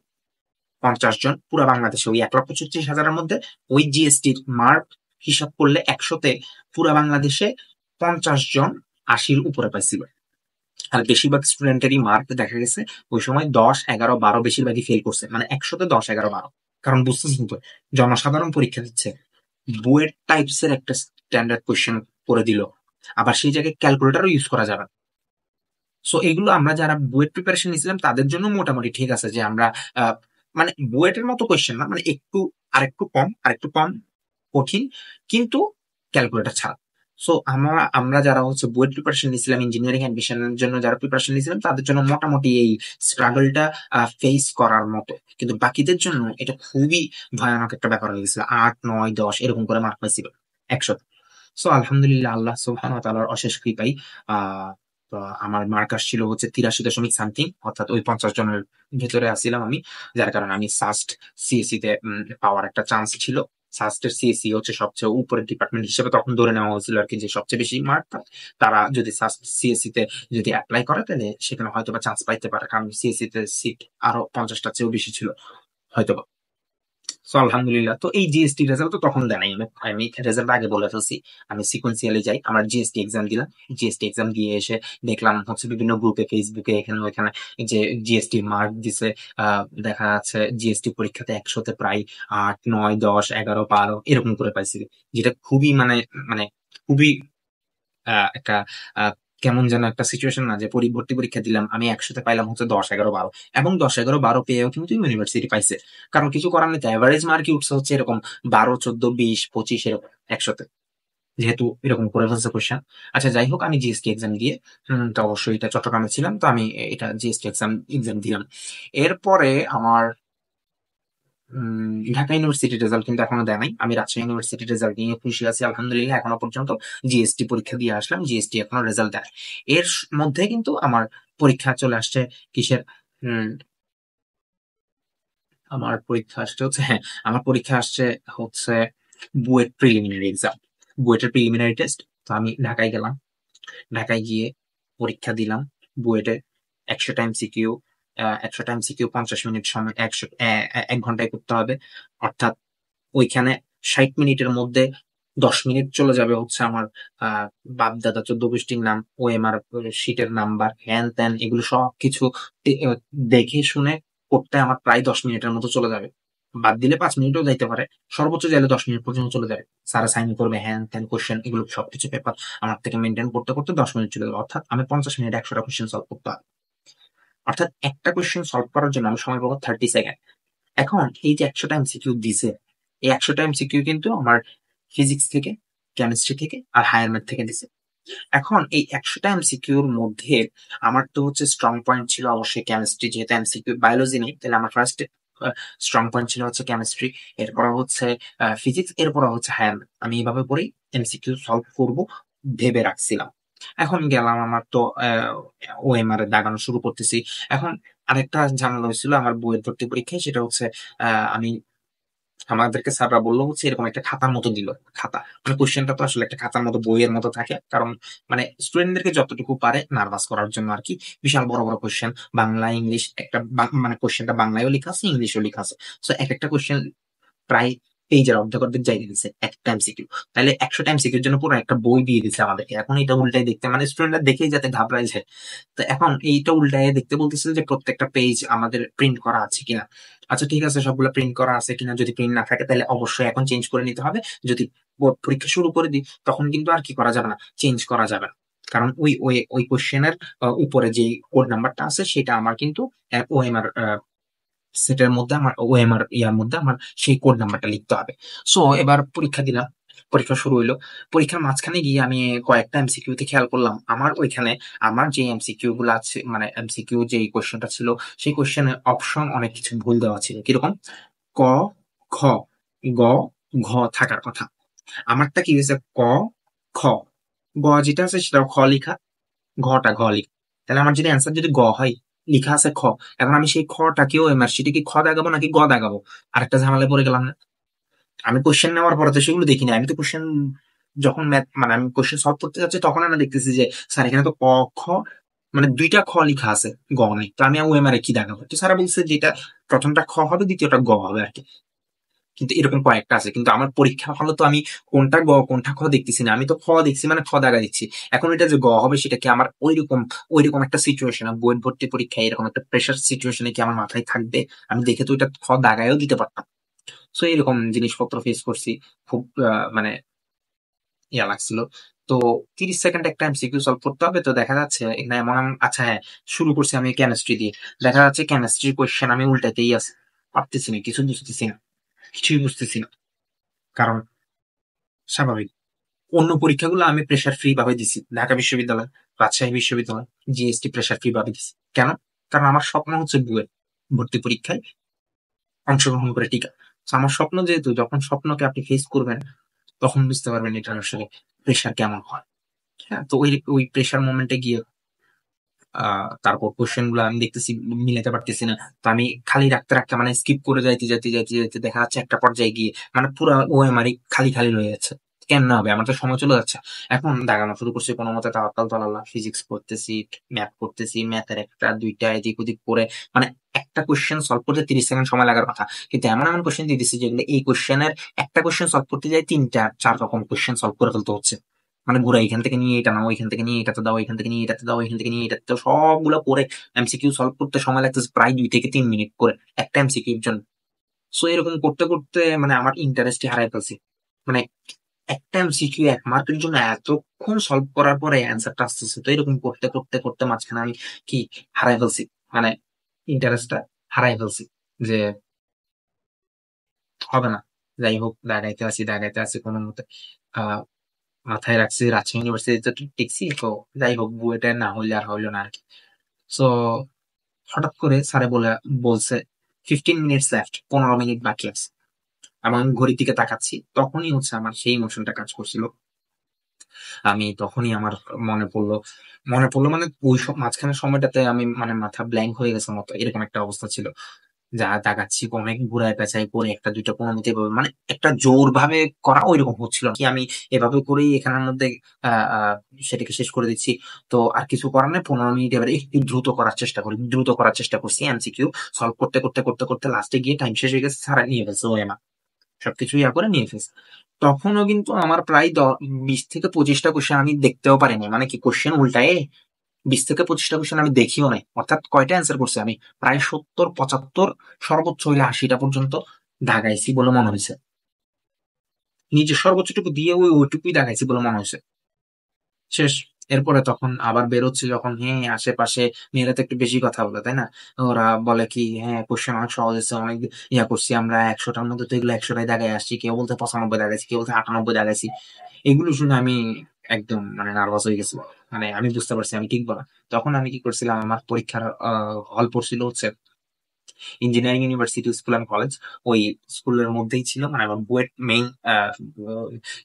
50 জন পুরো বাংলাদেশে, ওই 1,36,000-এর মধ্যে ওই জিএসটির মার্ক হিসাব করলে 100-তে পুরো বাংলাদেশে 50 জন 80-র উপরে পাইছিল। আর বেশিরভাগ স্টুডেন্টেরই মার্ক দেখা গেছে ওই সময় 10, 11, 12 বেশিরভাগই ফেল করছে, মানে 100-তে 10, 11, 12। কারণ বুঝতেছেন তো, জনসাধারণ পরীক্ষা দিচ্ছে, বুয়েট টাইপস এর একটা স্ট্যান্ডার্ড কোয়েশ্চেন করে দিল, আবার সেই জায়গায় ক্যালকুলেটরও ইউজ করা যাবে। সো এগুলো আমরা যারা বুয়েট প্রিপারেশন নিয়েছিলাম তাদের জন্য মোটামুটি ঠিক আছে, যে আমরা আহ, মানে বুয়েটের মতো কোয়েশ্চেন না, মানে আরেকটু কম কঠিন, কিন্তু ক্যালকুলেটর ছাড়া। সো আমরা আমরা যারা হচ্ছে বুয়েট প্রিপারেশন নিয়েছিলাম, ইঞ্জিনিয়ারিং অ্যাডমিশনের জন্য যারা প্রিপারেশন নিয়েছিলাম, তাদের জন্য মোটামুটি এই স্ট্রাগলটা ফেস করার মতো। কিন্তু বাকিদের জন্য এটা খুবই ভয়ানক একটা ব্যাপার হয়ে গেছিল, 8, 9, 10 এরকম করে মার্ক পাইছিল 100। সো আলহামদুলিল্লাহ, আল্লাহ সুবহানাহু ওয়া তাআলার অশেষ কৃপায় আহ তো আমার মার্ক আসছিল হচ্ছে 83 সামথিং, অর্থাৎ ওই 50 জনের ভেতরে আসছিলাম আমি, যার কারণে আমি সাস্ট সিএসসি তে পাওয়ার একটা চান্স ছিল। সাস্টের সিএসসি হচ্ছে সবচেয়ে উপরের ডিপার্টমেন্ট হিসেবে তখন ধরে নেওয়া হয়েছিল আর কি, যে সবচেয়ে বেশি মার্ক পায় তারা যদি সাস্ট সিএসসি তে যদি অ্যাপ্লাই করে, তাহলে সেখানে হয়তো বা চান্স পাইতে পারে, কারণ সিএসসি তে সিট আরো 50টা চেয়েও বেশি ছিল হয়তো। সো আলহামদুলিল্লাহ, তো এই জিএসটি রেজাল্ট তো তখন দেয় নাই, আমি রেজাল্ট আগে বলে ফেলছি। আমি সিকোয়েন্সিয়ালি যাই, আমার জিএসটি এক্সাম দিলাম। জিএসটি এক্সাম দিয়ে এসে দেখলাম হচ্ছে বিভিন্ন গ্রুপে, ফেসবুকে, এখানে ওইখানে যে জিএসটি মার্ক দিছে, দেখা যাচ্ছে জিএসটি পরীক্ষাতে 100-তে প্রায় 8, 9, 10, 11, 12 এরকম করে পাইছি, যেটা খুবই মানে মানে খুবই একটা আহ, কেমন যেন একটা সিচুয়েশন, না যে ভর্তি পরীক্ষা দিলাম, আমি 100-তে পাইলাম হচ্ছে 10, 11, 12, এবং 10, 11, 12 পেয়েও কিন্তু ইউনিভার্সিটি পাইছে। কারণ কিছু করার নেই, অ্যাভারেজ মার্কই উঠছে হচ্ছে এরকম 12, 14, 20, 25 এরকম 100-তে, যেহেতু এরকম করে ফেলছে কোশ্চেন। আচ্ছা, যাই হোক, আমি জিএসটি এক্সাম দিয়ে, তো অবশ্যই এটা চট্টগ্রামে ছিলাম, তো আমি এটা জিএসটি এক্সাম দিলাম। এরপরে আমার ঢাকা ইউনিভার্সিটির রেজাল্ট কিন্তু এখনো দেয় নাই। আমি রাজশাহী ইউনিভার্সিটির রেজাল্ট নিয়ে খুশি আছি আলহামদুলিল্লাহ, এখনো পর্যন্ত। জিএসটি পরীক্ষা দিয়ে আসলাম, জিএসটি এখনো রেজাল্ট দেয়। এর মধ্যে কিন্তু আমার পরীক্ষা চলে আসছে কিসের, উম, আমার পরীক্ষা আসছে হচ্ছে, হ্যাঁ, আমার পরীক্ষা আসছে হচ্ছে বুয়েট প্রিলিমিনারি এক্সাম। বুয়েটের প্রিলিমিনারি টেস্ট। তো আমি ঢাকায় গেলাম, ঢাকায় গিয়ে পরীক্ষা দিলাম বুয়েটে। 100টা এমসিকিউ, 100টা এমসিকিউ 50 মিনিট সময়, 1 ঘন্টায় করতে হবে। অর্থাৎ ওইখানে 60 মিনিটের মধ্যে 10 মিনিট চলে যাবে হচ্ছে আমার বাপ দাদা 14 গোষ্ঠীর নাম, ওএমআর শিটের নাম্বার, হ্যান ত্যান, এগুলো সবকিছু দেখে শুনে করতে আমার প্রায় 10 মিনিটের মতো চলে যাবে। বাদ দিলে 5 মিনিটও যাইতে পারে, সর্বোচ্চ চাইলে 10 মিনিট পর্যন্ত চলে যাবে। স্যারা সাইন করবে, হ্যান ত্যান, কোশ্চেন, এগুলো সবকিছু পেপার আমার থেকে মেনটেন করতে করতে 10 মিনিট চলে যাবে। অর্থাৎ আমি 50 মিনিট 100টা কোশ্চেন সলভ করতে হবে। অর্থাৎ একটা কোশ্চেন সলভ করার জন্য আমি সময় পাবো 30 সেকেন্ড। এখন এই যে 100টা এমসিকিউ দিছে, এই 100টা এমসিকিউ কিন্তু আমার ফিজিক্স থেকে, কেমিস্ট্রি থেকে আর হায়ার ম্যাথ থেকে দিছে। এখন এই 100টা এমসিকিউর মধ্যে আমার তো হচ্ছে স্ট্রং পয়েন্ট ছিল অবশ্যই কেমিস্ট্রি, যেহেতু এমসিকিউ বায়োলজি নেই, তাহলে আমার ফার্স্ট স্ট্রং পয়েন্ট ছিল হচ্ছে কেমিস্ট্রি, এরপর হচ্ছে ফিজিক্স, এরপর হচ্ছে হায়ার ম্যাথ। আমি এইভাবে করেই এমসিকিউ সলভ করব ভেবে রাখছিলাম। এখন গেলাম, আমার তো ওএমআর এ দাগানো শুরু করতেছি। এখন আরেকটা ঝামেলা হয়েছিল আমার বইয়ের ভর্তি পরীক্ষায়, সেটা হচ্ছে আমি, আমাদেরকে স্যাররা বললো হচ্ছে এরকম একটা খাতার মতো দিল। খাতা মানে কোশ্চেনটা তো আসলে একটা খাতার মতো বইয়ের মতো থাকে, কারণ মানে স্টুডেন্টদেরকে যতটুকু পারে নার্ভাস করার জন্য আর কি। বিশাল বড় বড় কোশ্চেন, বাংলা ইংলিশ, একটা মানে কোশ্চেনটা বাংলায়ও লেখা আছে, ইংলিশেও লেখা আছে। সো এক একটা কোশ্চেন প্রায় পেজের অর্ধেক অর্ধেক যাই দিচ্ছে একটা এমসিকিউ। তাহলে 100টা এমসিকিউর জন্য পুরো একটা বই দিয়ে দিচ্ছে আমাদেরকে। এখন এটা উল্টাই দেখতে মানে স্টুডেন্টরা দেখেই যাতে ঘাবড়ায় যায়। তো এখন এইটা উল্টায় দেখতে বলতেছিল যে প্রত্যেকটা পেজ আমাদের প্রিন্ট করা আছে কিনা। আচ্ছা ঠিক আছে, সবগুলো প্রিন্ট করা আছে কিনা, যদি প্রিন্ট না থাকে তাহলে অবশ্যই এখন চেঞ্জ করে নিতে হবে। যদি বোর্ড পরীক্ষা শুরু করে দিই তখন কিন্তু আর কি করা যাবে না, চেঞ্জ করা যাবে না। কারণ ওই ওই ওই কোশ্চেনের উপরে যে কোড নাম্বারটা আছে সেটা আমার কিন্তু ওএমআর সেটার মধ্যে, আমার ওএমআর ইয়ার মধ্যে আমার সেই কোড নাম্বারটা লিখতে হবে। সো এবার পরীক্ষা দিলাম, পরীক্ষা শুরু হইলো। পরীক্ষার মাঝখানে গিয়ে আমি কয়েকটা এমসিকিউতে খেয়াল করলাম আমার ওইখানে, আমার যে এমসিকিউ গুলো আছে মানে এমসিকিউ যে কোশ্চেনটা ছিল, সেই কোশ্চেনের অপশন অনেক কিছু ভুল দেওয়া ছিল। কিরকম ক, খ, গ, ঘ থাকার কথা, আমারটা কি হয়েছে ক, খ, গ যেটা আছে সেটা খ লিখা, ঘটা ঘ লিখা। তাহলে আমার যদি অ্যান্সার যদি গ হয়, লিখা আছে খ, এখন আমি সেই খটাকেও এমআর সেটা কি খ দাগাবো নাকি গ দাগাবো, আরেকটা ঝামেলায় পড়ে গেলাম না। আমি কোশ্চেন নেওয়ার পরে তো সেগুলো দেখিনি, আমি তো কোশ্চেন যখন ম্যাথ মানে আমি কোশ্চেন সলভ করতে যাচ্ছি তখন আমি দেখতেছি যে স্যার এখানে তো ক, খ মানে দুইটা খ লিখা আছে, গ নেই। তো আমি ওএমআর কি দাগাবো, তো স্যারা বলছে যেটা প্রথমটা খ হবে দ্বিতীয়টা গ হবে আর কি। কিন্তু এরকম কয়েকটা আছে, কিন্তু আমার পরীক্ষা হলে তো আমি কোনটা গ কোনটা খ দেখতেছি না, আমি তো খ দেখছি মানে খ দাগা দিচ্ছি। এখন এটা যে গ হবে সেটা কি আমার ওইরকম একটা সিচুয়েশন, বইয়ের ভর্তি পরীক্ষায় এরকম একটা প্রেশার সিচুয়েশনে কি আমার মাথায় থাকবে? আমি দেখে তো এটা খ দাগায়ও দিতে পারতাম। সো এরকম জিনিসপত্র ফেস করছি, খুব মানে ইয়া লাগছিল। তো 30 সেকেন্ড একটা এমসিকিউ সলভ করতে হবে। তো দেখা যাচ্ছে এখানে এমন আচ্ছা হ্যাঁ, শুরু করছি আমি কেমিস্ট্রি দিয়ে। দেখা যাচ্ছে কেমিস্ট্রির কোয়েশ্চেন আমি উল্টাতেই আছি, পারতেছি না, কিছু বুঝতেছি না, কিছুই বুঝতেছি না। কারণ স্বাভাবিক, অন্য পরীক্ষাগুলো আমি প্রেশার ফ্রি ভাবে দিছি, ঢাকা বিশ্ববিদ্যালয়, রাজশাহী বিশ্ববিদ্যালয়, জিএসটি প্রেশার ফ্রি ভাবে দিছি। কেন? কারণ আমার স্বপ্ন হচ্ছে বুয়েট ভর্তি পরীক্ষায় অংশগ্রহণ করে টিকা। তো আমার স্বপ্ন, যেহেতু যখন স্বপ্নকে আপনি ফেস করবেন তখন বুঝতে পারবেন এটা আসলে প্রেশার কেমন হয়। হ্যাঁ, তো ওই ওই প্রেশার মোমেন্টে গিয়ে তারপর কোশ্চেন গুলো আমি দেখতেছি মিলাতে পারতেছি না। তো আমি খালি রাখতে রাখতে মানে স্কিপ করে যাইতে যাইতে যাইতে যাইতে দেখা যাচ্ছে একটা পর্যায়ে গিয়ে মানে পুরো ওএমআরই খালি খালি রয়ে যাচ্ছে। কেমন হবে, আমার তো সময় চলে যাচ্ছে। এখন দাগানো শুরু করছি কোনো মতে, তাওয়াক্কাল তো আল্লাহ, ফিজিক্স পড়তেছি, ম্যাথ পড়তেছি, ম্যাথের একটা দুইটা এদিক ওদিক করে মানে একটা কোশ্চেন সলভ করতে 30 সেকেন্ড সময় লাগার কথা, কিন্তু এমন এমন কোশ্চেন দিয়ে দিচ্ছি যেগুলো এই কোশ্চেনের একটা কোশ্চেন সলভ করতে যায় 3-4 রকম কোশ্চেন সলভ করে ফেলতে হচ্ছে। মানে ঘুরা এখান থেকে নিয়ে এটা নাও, এখান থেকে নিয়ে এটাতে দাও, এখান থেকে নিয়ে এটাতে দাও, এখান থেকে নিয়ে এটাতে দাও, সবগুলো করে এমসিকিউ সলভ করতে সময় লাগতেছে প্রায় 2 থেকে 3 মিনিট করে একটা এমসিকিউর জন্য। সো এরকম করতে করতে মানে আমার ইন্টারেস্টই হারাই ফেলছি। মানে একটা এমসিকিউ 1 মার্কের জন্য এতক্ষণ সলভ করার পরে অ্যান্সারটা আসতেছে, তো এরকম করতে করতে করতে মাঝখানে আমি কি হারাই ফেলছি, মানে ইন্টারেস্টটা হারাই ফেলছি, যে হবে না। যাই হোক, দাগাইতে আছি কোনো মতে। আহ মাথায় রাখছি রাজশাহী ইউনিভার্সিটিতে তো টিকছি। তো যাই হোক, বুয়েটে না হইলে আর হইলো না আরকি। সো হঠাৎ করে স্যারে বলছে 15 মিনিটস লেফট, 15 মিনিট বাকি আছে। এবং আমি ঘড়ির দিকে তাকাচ্ছি, তখনই হচ্ছে আমার সেই ইমোশনটা কাজ করছিল। আমি তখনই আমার মনে পড়লো, মনে পড়লো মানে ওই মাঝখানের সময়টাতে আমি মানে মাথা ব্ল্যাঙ্ক হয়ে গেছে মতো, এরকম একটা অবস্থা ছিল। যা দাগাচ্ছি অনেক ঘুরায় পেঁচায় করে একটা দুইটা কোনো মতে এভাবে মানে একটা জোর ভাবে করা ওইরকম হচ্ছিল না। কি আমি এভাবে করেই এখানের মধ্যে আহ আহ, সেটাকে শেষ করে দিচ্ছি। তো আর কিছু করার নেই, 15 মিনিট এবারে একটু দ্রুত করার চেষ্টা করি, দ্রুত করার চেষ্টা করছি, এমসিকিউ সলভ করতে করতে করতে করতে লাস্টে গিয়ে টাইম শেষ হয়ে গেছে, সারা নিয়ে ফেলছে ও এমা, সবকিছু ইয়া করে নিয়ে ফেলছে। তখনও কিন্তু আমার প্রায় 20 থেকে 25টা কোশ্চেন আমি দেখতেও পারিনি, মানে কি কোশ্চেন উল্টায় 20 থেকে 25টা কোশ্চেন আমি দেখিও নাই। অর্থাৎ কয়টা অ্যান্সার করছি আমি, প্রায় 70 75, সর্বোচ্চ হইলে 80টা পর্যন্ত দাগাইছি বলে মনে হয়েছে। নিজের সর্বোচ্চটুকু দিয়ে ওইটুকুই দাগাইছি বলে মনে হয়েছে। শেষ। এরপরে তখন আবার বেরোচ্ছে যখন, হ্যাঁ আশেপাশে মেয়েরা তো একটু বেশি কথা বলে তাই না, ওরা বলে কি হ্যাঁ কোশ্চেন অনেক সহজ হয়েছে, অনেক ইয়া করছি আমরা, 100টার মধ্যে তো এগুলো 100টাই দাগাই আসছি, কেউ বলতে 95 দাগাইছি, কেউ বলতে 98 দাগাইছি। এগুলো শুনে আমি একদম মানে নার্ভাস হয়ে গেছি, মানে আমি বুঝতে পারছি আমি ঠিক বলা। তখন আমি কি করছিলাম, আমার পরীক্ষার হল পড়ছিল হচ্ছে engineering university school and college, ওই স্কুলের মধ্যেই ছিল, মানে আমার বুয়েট মেইন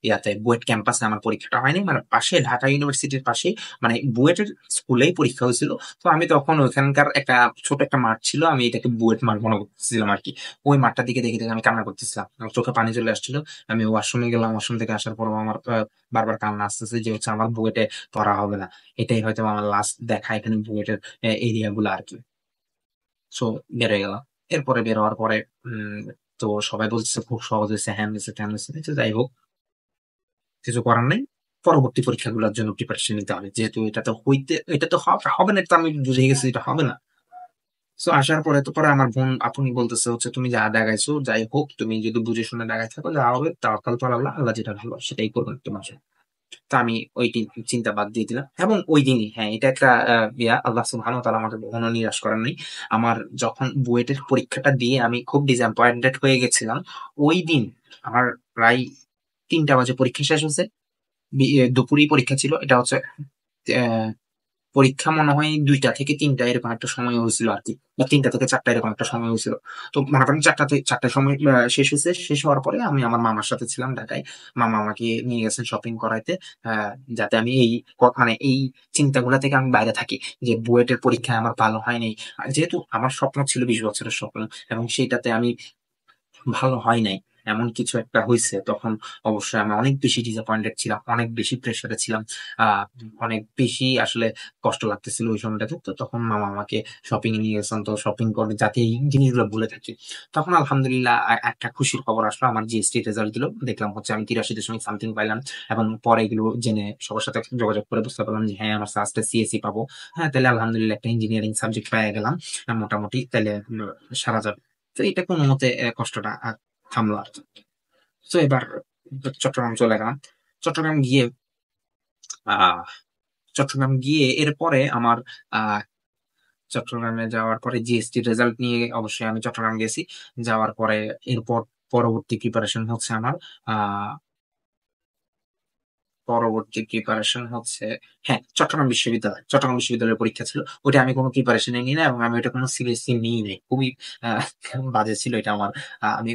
ইয়াতে বুয়েট ক্যাম্পাসে আমার পরীক্ষাটা হয়নি, মানে পাশে ঢাকা ইউনিভার্সিটির পাশে, মানে বুয়েটের স্কুলেই পরীক্ষা হয়েছিল। তো আমি তখন ওখানকার একটা ছোট একটা মাঠ ছিল, আমি এটাকে বুয়েট মাঠ মনে করতেছিলাম আর কি। ওই মাঠটার দিকে দেখে দেখে আমি কান্না করতেছিলাম, আমার চোখে পানি চলে আসছিল। আমি ওয়াশরুমে গেলাম, ওয়াশরুম থেকে আসার পর আমার বারবার কান্না আসতেছে যে হচ্ছে আমার বুয়েটে পড়া হবে না। এটাই হয়তো আমার লাস্ট দেখা এখানে বুয়েটের এরিয়া গুলো আর কি। সো বের হয়ে গেলাম। এরপরে বের হওয়ার পরে উম তো সবাই বলছে খুব সহজ হয়েছে, হ্যান হয়েছে ত্যান হয়েছে, তো যাই হোক কিছু করার নেই। পরবর্তী পরীক্ষাগুলোর জন্য প্রিপারেশন নিতে হবে, যেহেতু এটা তো হবে না, এটা তো আমি বুঝে গেছি এটা হবে না। তো আসার পরে তো পরে আমার বোন আপনি বলতেছে হচ্ছে তুমি যা দাগাইছো যাই হোক, তুমি যদি বুঝে শুনে দাগাই থাকো যা হবে তাওয়াক্কাল তো আল্লাহ, আল্লাহ যেটা ভালো সেটাই করবেন তোমার জন্য। তা আমি ওই চিন্তা বাদ দিয়ে দিলাম, এবং ওই দিনই, হ্যাঁ এটা একটা আল্লাহ সুবহানাহু ওয়া তাআলা আমাকে কখনো নিরাশ করেন নাই। আমার যখন বুয়েটের পরীক্ষাটা দিয়ে আমি খুব ডিসঅ্যাপয়েন্টেড হয়ে গেছিলাম, ওই দিন আমার প্রায় 3টা বাজে পরীক্ষা শেষ হয়েছে। দুপুরেই পরীক্ষা ছিল, এটা হচ্ছে পরীক্ষা মনে হয় 2টা থেকে 3টা এরকম একটা সময় হয়েছিল আর কি, বা 3টা থেকে 4টা এরকম একটা সময় হয়েছিল। তো মনে করেন 4টার সময় শেষ হয়েছে, শেষ হওয়ার পরে আমি আমার মামার সাথে ছিলাম ঢাকায়। মামা আমাকে নিয়ে গেছেন শপিং করাইতে, যাতে আমি এই মানে এই চিন্তাগুলা থেকে আমি বাইরে থাকি, যে বুয়েটের পরীক্ষায় আমার ভালো হয়নি। আর যেহেতু আমার স্বপ্ন ছিল 20 বছরের স্বপ্ন, এবং সেটাতে আমি ভালো হয় নাই, এমন কিছু একটা হয়েছে, তখন অবশ্যই আমি অনেক বেশি ডিসঅ্যাপয়েন্টেড ছিলাম, অনেক বেশি প্রেশারে ছিলাম। আহ অনেক বেশি আসলে কষ্ট লাগতেছিল ওই সময়টাতে। তো তখন মামা আমাকে শপিং এ নিয়ে গেছেন, তো শপিং করে যাতে এই জিনিসগুলো ভুলে থাকি। তখন আলহামদুলিল্লাহ একটা খুশির খবর আসলো, আমার জিএসটি রেজাল্ট দিল, দেখলাম হচ্ছে আমি 83.something পাইলাম। এবং পরে এগুলো জেনে সবার সাথে যোগাযোগ করে বুঝতে পারলাম যে হ্যাঁ আমার ফার্স্টে সিএসসি পাবো। হ্যাঁ তাহলে আলহামদুলিল্লাহ একটা ইঞ্জিনিয়ারিং সাবজেক্ট পেয়ে গেলাম, মোটামুটি তাহলে সারা যাবে। তো এটা কোনো মতে কষ্টটা থামলো আর কি। তো এবার চট্টগ্রাম চলে গেলাম। চট্টগ্রাম গিয়ে আহ চট্টগ্রাম গিয়ে এরপরে আমার আহ চট্টগ্রামে যাওয়ার পরে জিএসটি রেজাল্ট নিয়ে অবশ্যই আমি চট্টগ্রাম গেছি। যাওয়ার পরে এরপর পরবর্তী প্রিপারেশন হচ্ছে আমার আহ পরবর্তী প্রিপারেশন হচ্ছে, হ্যাঁ চট্টগ্রাম বিশ্ববিদ্যালয়ের পরীক্ষা ছিল। ওটা আমি কোনো প্রিপারেশন নিই না, এবং আমি ওটা কোনো সিরিয়াসলি নিই নাই, খুবই আহ, বাজে ছিল এটা আমার। আমি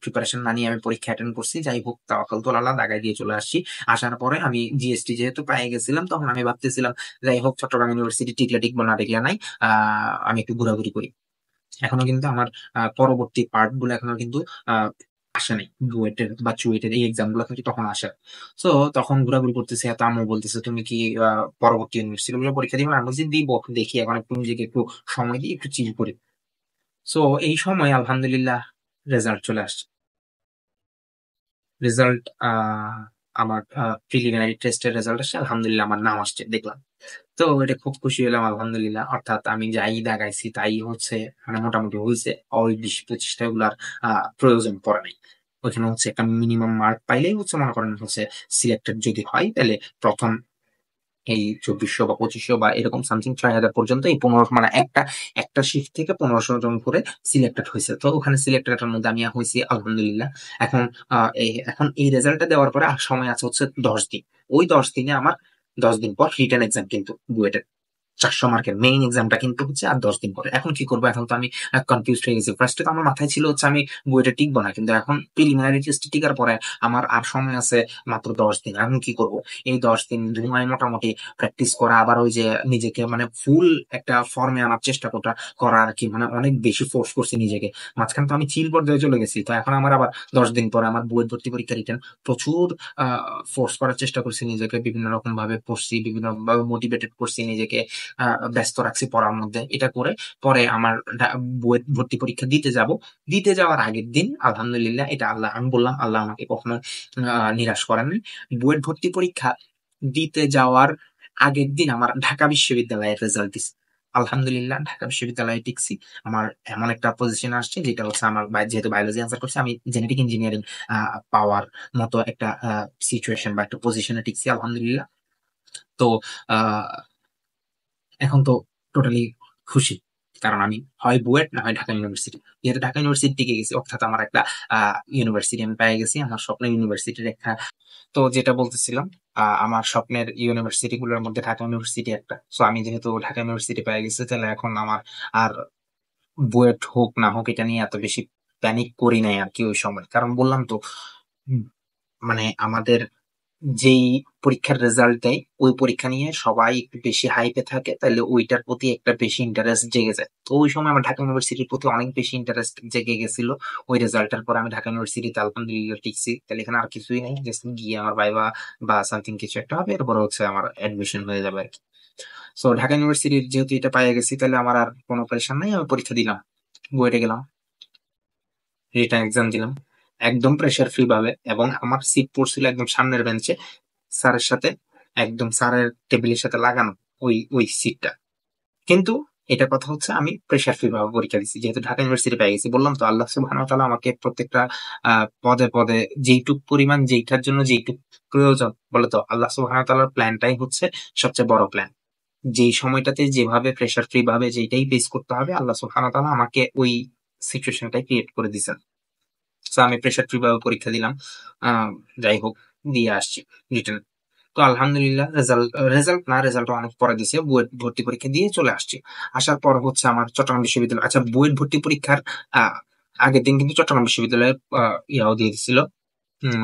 প্রিপারেশন না নিয়ে আমি পরীক্ষা অ্যাটেন্ড করছি, যাই হোক তাওয়াক্কাল তো আল্লাহ, দাগাই দিয়ে চলে আসছি। আসার পরে আমি জিএসটি যেহেতু পেয়ে গেছিলাম, তখন আমি ভাবতেছিলাম যাই হোক চট্টগ্রাম ইউনিভার্সিটি টিকলে টিকবো না টিকলে নাই, আমি একটু ঘোরাঘুরি করি। এখনো কিন্তু আমার পরবর্তী পার্ট গুলো এখনো কিন্তু আহ আসে নাই, বুয়েটের বা চুয়েটের এই এক্সাম গুলো কিন্তু তখন আসে। তো তখন ঘোরাঘুরি করতেছে, এত আম্মু বলতেছে তুমি কি পরবর্তী ইউনিভার্সিটি গুলো পরীক্ষা দিবে? আমি বলছি দিব, দেখি এখন একটু নিজেকে একটু সময় দিই, একটু চিল করি। সো এই সময় আলহামদুলিল্লাহ রেজাল্ট চলে আসছে। রেজাল্ট আমার প্রিলিমিনারি টেস্টের রেজাল্ট আসছে, আলহামদুলিল্লাহ আমার নাম আসছে দেখলাম। তো এটা খুব খুশি হলাম আলহামদুলিল্লাহ, অর্থাৎ আমি যাই দাগাইছি তাই হচ্ছে মানে মোটামুটি হয়েছে, ওই 20 25টা গুলার প্রয়োজন পড়ে নাই। ওইখানে হচ্ছে একটা মিনিমাম মার্ক পাইলেই হচ্ছে মনে করেন হচ্ছে সিলেক্টেড যদি হয়, তাহলে প্রথম এই 2400 বা 2500 বা এরকম সামথিং 6000 পর্যন্ত, এই 15 মানে একটা একটা শিফট থেকে 1500 জন করে সিলেক্টেড হয়েছে। তো ওখানে সিলেক্টেড মধ্যে আমি হয়েছি আলহামদুলিল্লাহ। এখন এখন এই রেজাল্টটা দেওয়ার পরে আর সময় আছে হচ্ছে 10 দিন। ওই 10 দিনে আমার 10 দিন পর রিটেন এক্সাম কিন্তু বুয়েটের। 400 মার্কের মেইন এক্সামটা কিন্তু হচ্ছে আর 10 দিন পরে। এখন কি করবো? এখন তো আমি কনফিউজ হয়ে গেছি। ফার্স্টে তো আমার মাথায় ছিল হচ্ছে আমি বুয়েটে টিকবো না, কিন্তু এখন প্রিলিমিনারি টেস্টে টিকার পরে আমার আর সময় আছে মাত্র 10 দিন। এখন কি করব? এই 10 দিন ধুমায় মোটামুটি প্র্যাকটিস করা, আবার ওই যে নিজেকে মানে ফুল একটা ফর্মে আনার চেষ্টা করা আর কি, মানে অনেক বেশি ফোর্স করছি নিজেকে। মাঝখানে তো আমি চিল পর্যায়ে চলে গেছি, তো এখন আমার আবার 10 দিন পরে আমার বুয়েট ভর্তি পরীক্ষা রিটার্ন। প্রচুর ফোর্স করার চেষ্টা করছি নিজেকে, বিভিন্ন রকম ভাবে পড়ছি, বিভিন্ন ভাবে মোটিভেটেড করছি নিজেকে, ব্যস্ত রাখছি পড়ার মধ্যে। এটা করে পরে আমার বুয়েট ভর্তি পরীক্ষা দিতে যাওয়ার আগের দিন আলহামদুলিল্লাহ, এটা আল্লাহ, আমি বললাম আল্লাহ আমাকে কখনো নিরাশ করেননি। বুয়েট ভর্তি পরীক্ষা দিতে যাওয়ার আগের দিন আমার ঢাকা বিশ্ববিদ্যালয়ের রেজাল্ট দিছে। আলহামদুলিল্লাহ ঢাকা বিশ্ববিদ্যালয়ে টিকছি। আমার এমন একটা পজিশন আসছে যেটা হচ্ছে আমার যেহেতু বায়োলজি আনসার করছি, আমি জেনেটিক ইঞ্জিনিয়ারিং পাওয়ার মতো একটা সিচুয়েশন বা একটা পজিশনে টিকছি আলহামদুলিল্লাহ। তো আহ এখন তো টোটালি খুশি, কারণ আমি হয় বুয়েট না হয় ঢাকা ইউনিভার্সিটি। যেহেতু ঢাকা ইউনিভার্সিটি টিকে গেছি, অর্থাৎ আমার একটা ইউনিভার্সিটি আমি পেয়ে গেছি, আমার স্বপ্নের ইউনিভার্সিটির একটা। তো যেটা বলতেছিলাম, আমার স্বপ্নের ইউনিভার্সিটি গুলোর মধ্যে ঢাকা ইউনিভার্সিটি একটা। সো আমি যেহেতু ঢাকা ইউনিভার্সিটি পেয়ে গেছি, তাহলে এখন আমার আর বুয়েট হোক না হোক এটা নিয়ে এত বেশি প্যানিক করি নাই আর কি ওই সময়। কারণ বললাম তো, উম, মানে আমাদের যেই পরীক্ষার রেজাল্ট দেয় ওই পরীক্ষা নিয়ে সবাই একটু বেশি হাইপে থাকে, তাহলে ওইটার প্রতি একটা বেশি ইন্টারেস্ট জেগে যায়। তো ওই সময় আমার ঢাকা ইউনিভার্সিটির প্রতি অনেক বেশি ইন্টারেস্ট জেগে গেছিল। ওই রেজাল্টের পর আমি ঢাকা ইউনিভার্সিটিতে আলহামদুলিল্লাহ টিকছি। তাহলে এখানে আর কিছুই নাই, জাস্ট গিয়ে আমার ভাইবা বা সামথিং কিছু একটা হবে, এরপর হচ্ছে আমার অ্যাডমিশন হয়ে যাবে আর কি। সো ঢাকা ইউনিভার্সিটির যেহেতু এটা পাইয়ে গেছি, তাহলে আমার আর কোনো প্রেশার নাই। আমি পরীক্ষা দিলাম, বুয়েটে গেলাম, রিটার্ন এক্সাম দিলাম একদম প্রেশার ফ্রি ভাবে, এবং আমার সিট পড়ছিল একদম সামনের বেঞ্চে, স্যারের সাথে একদম স্যারের টেবিলের সাথে লাগানো ওই ওই সিটটা। কিন্তু এটা কথা হচ্ছে আমি প্রেশার ফ্রি ভাবে পরীক্ষা দিচ্ছি, যেহেতু ঢাকা ইউনিভার্সিটি পেয়ে গেছি। বললাম তো আল্লাহ সুবহানাহু ওয়া তাআলা আমাকে প্রত্যেকটা পদে পদে যেইটুক পরিমাণ, যেইটার জন্য যেইটুক প্রয়োজন, বলে তো আল্লাহ সুবহানাহু ওয়া তাআলার প্ল্যানটাই হচ্ছে সবচেয়ে বড় প্ল্যান। যেই সময়টাতে যেভাবে প্রেশার ফ্রি ভাবে যেইটাই ফেস করতে হবে, আল্লাহ সুবহানাহু ওয়া তাআলা আমাকে ওই সিচুয়েশনটাই ক্রিয়েট করে দিয়েছেন। তো আমি প্রেশার ফ্রি ভাবে পরীক্ষা দিলাম। আহ, যাই হোক, দিয়ে আসছি রিটার্ন। তো আলহামদুলিল্লাহ রেজাল্ট না, রেজাল্ট অনেক পরে দিছে। বুয়েট ভর্তি পরীক্ষা দিয়ে চলে আসছি। আসার পর হচ্ছে আমার চট্টগ্রাম বিশ্ববিদ্যালয়, আচ্ছা বুয়েট ভর্তি পরীক্ষার আহ, আগের দিন কিন্তু চট্টগ্রাম বিশ্ববিদ্যালয়ের ইয়াও দিয়ে দিছিল। উম,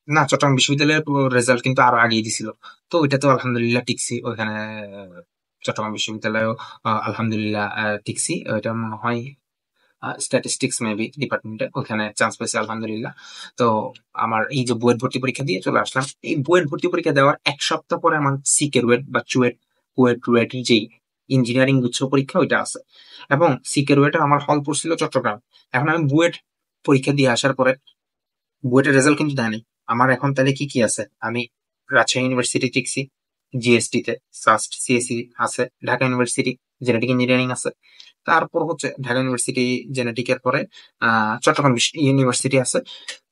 না, চট্টগ্রাম বিশ্ববিদ্যালয়ের রেজাল্ট কিন্তু আরো আগেই দিছিল। তো ওইটা তো আলহামদুলিল্লাহ টিকছি ওইখানে। চট্টগ্রাম বিশ্ববিদ্যালয়েও আলহামদুলিল্লাহ টিকছি। ওইটা মনে হয় স্ট্যাটিস্টিক্স মেবি ডিপার্টমেন্টে, ওখানে চান্স পেয়েছি আলহামদুলিল্লাহ। তো আমার এই যে বুয়েট ভর্তি পরীক্ষা দিয়ে চলে আসলাম, এই বুয়েট ভর্তি পরীক্ষা দেওয়ার 1 সপ্তাহ পরে আমার সিকে রুয়েট বা কুয়েট রুয়েটের যে ইঞ্জিনিয়ারিং গুচ্ছ পরীক্ষা ওইটা আছে। এবং সিকে রুয়েটের আমার হল পড়ছিল চট্টগ্রাম। এখন আমি বুয়েট পরীক্ষা দিয়ে আসার পরে বুয়েটের রেজাল্ট কিন্তু দেয়নি আমার। এখন তাহলে কি কি আছে? আমি রাজশাহী ইউনিভার্সিটি টিকছি, জিএসটি তে সাস্ট সিএসসি আছে, ঢাকা ইউনিভার্সিটি জেনেটিক ইঞ্জিনিয়ারিং আছে, তারপর হচ্ছে ঢাকা ইউনিভার্সিটি জেনেটিকের পরে চট্টগ্রাম ইউনিভার্সিটি আছে।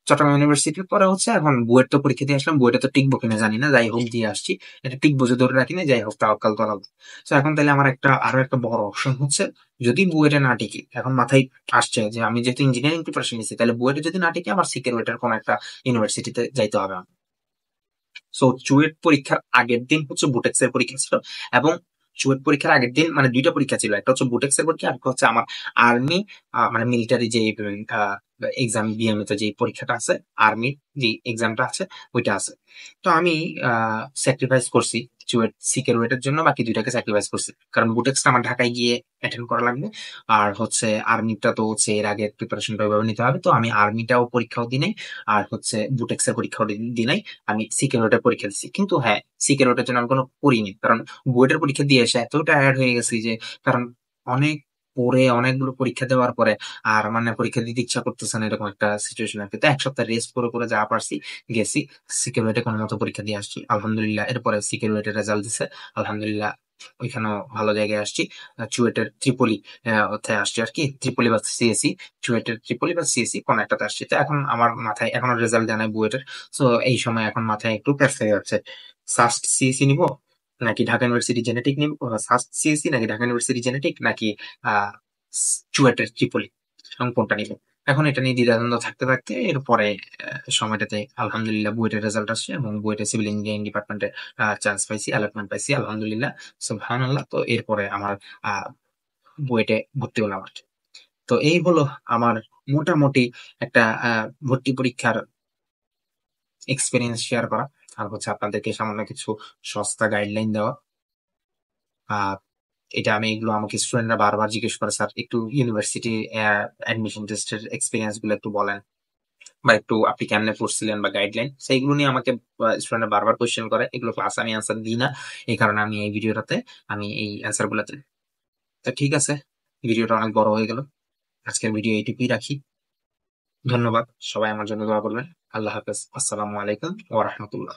চট্টগ্রাম ইউনিভার্সিটির পরে হচ্ছে এখন বুয়েট তো পরীক্ষা দিয়ে আসলাম, বুয়েটে তো টিকবো কিনা জানি না, যাই হোক দিয়ে আসছি। এটা টিকবো যে ধরে রাখি না, যাই হোক তাওয়াক্কাল তো আল্লাহ। তো এখন তাহলে আমার আরো একটা বড় অপশন হচ্ছে, যদি বুয়েটে না টিকি, এখন মাথায় আসছে যে আমি যেহেতু ইঞ্জিনিয়ারিং প্রিপারেশন নিচ্ছি, তাহলে বুয়েটে যদি না টিকি আমার সিকিউরিটির কোনো একটা ইউনিভার্সিটিতে যাইতে হবে আমার। সো চুয়েট পরীক্ষার আগের দিন হচ্ছে বুটেক্স এর পরীক্ষা ছিল। এবং চুয়েট পরীক্ষার আগের দিন মানে দুইটা পরীক্ষা ছিল, একটা হচ্ছে বুটেক্স এর পরীক্ষা, আর একটা হচ্ছে আমার আর্মি মানে মিলিটারি যে এক্সাম, বিএমএ তে যে পরীক্ষাটা আছে, আর্মির যে এক্সামটা আছে ওইটা আছে। তো আমি স্যাক্রিফাইস করছি চুয়েট সিকিউরিটির জন্য, বাকি দুইটাকে স্যাক্রিফাইস করছি, কারণ বুটেক্সটা আমার ঢাকায় গিয়ে অ্যাটেন্ড করা লাগবে। আর হচ্ছে আর্মিটা তো হচ্ছে এর আগে প্রিপারেশনটা ওইভাবে নিতে হবে, তো আমি আর্মিটাও পরীক্ষাও দিই নাই, আর হচ্ছে বুটেক্স এর পরীক্ষাও দিই নাই। আমি সিকিউরিটির পরীক্ষা দিচ্ছি। কিন্তু হ্যাঁ, সিকিউরিটির জন্য আমি কোনো পড়িনি, কারণ বুয়েটের পরীক্ষা দিয়ে এসে এত টায়ার্ড হয়ে গেছি যে, কারণ অনেক পড়ে অনেকগুলো পরীক্ষা দেওয়ার পরে আর মানে পরীক্ষা দিতে ইচ্ছা করতেছে না, এরকম একটা সিচুয়েশন আর কি। তো 1 সপ্তাহ রেস্ট করে করে যা পারছি গেছি, সিকিউরিটি কোনো মতো পরীক্ষা দিয়ে আসছি আলহামদুলিল্লাহ। এরপরে সিকিউরিটির রেজাল্ট দিছে আলহামদুলিল্লাহ, ওইখানেও ভালো জায়গায় আসছি। চুয়েটের ত্রিপলি ওতে আসছি আর কি, ত্রিপলি বা সিএসি, চুয়েটের ত্রিপলি বা সিএসি কোন একটাতে আসছি। তো এখন আমার মাথায় এখনো রেজাল্ট জানাই বুয়েটের। তো এই সময় এখন মাথায় একটু প্যাস হয়ে যাচ্ছে, সাস্ট সিএসি নিবো নাকি ঢাকা ইউনিভার্সিটি জেনেটিক নিব, সাস্ট সিএসি নাকি ঢাকা ইউনিভার্সিটি জেনেটিক নাকি আহ চুয়েটের ত্রিপলি, এখন কোনটা নিব? এখন এটা নিয়ে দ্বিধাদ্বন্দ্ব থাকতে থাকতে এরপরে সময়টাতে আলহামদুলিল্লাহ বুয়েটের রেজাল্ট আসছে এবং বুয়েটে সিভিল ইঞ্জিনিয়ারিং ডিপার্টমেন্টে চান্স পাইছি, অ্যালটমেন্ট পাইছি আলহামদুলিল্লাহ, সুবহানাল্লাহ। তো এরপরে আমার আহ, বুয়েটে ভর্তি হলাম আর কি। তো এই হলো আমার মোটামুটি একটা ভর্তি পরীক্ষার এক্সপিরিয়েন্স শেয়ার করা, আর হচ্ছে আপনাদেরকে সামান্য কিছু সস্তা গাইডলাইন দেওয়া। আহ এটা আমি এগুলো আমাকে স্টুডেন্টরা বারবার জিজ্ঞেস করে, স্যার একটু ইউনিভার্সিটি অ্যাডমিশন টেস্টের এক্সপিরিয়েন্স গুলো একটু বলেন, বা একটু আপনি কেমনে পড়ছিলেন বা গাইডলাইন, সেইগুলো নিয়ে আমাকে স্টুডেন্টরা বারবার কোয়েশ্চেন করে। এগুলো ক্লাস আমি অ্যান্সার দিই না, এই কারণে আমি এই ভিডিওটাতে আমি এই অ্যান্সার গুলো দিই। তো ঠিক আছে, ভিডিওটা অনেক বড় হয়ে গেল, আজকের ভিডিও এইটুকুই রাখি। ধন্যবাদ, সবাই আমার জন্য দোয়া করবেন। আল্লাহ হাফেজ, আসসালামু আলাইকুম ওয়া রাহমাতুল্লাহ।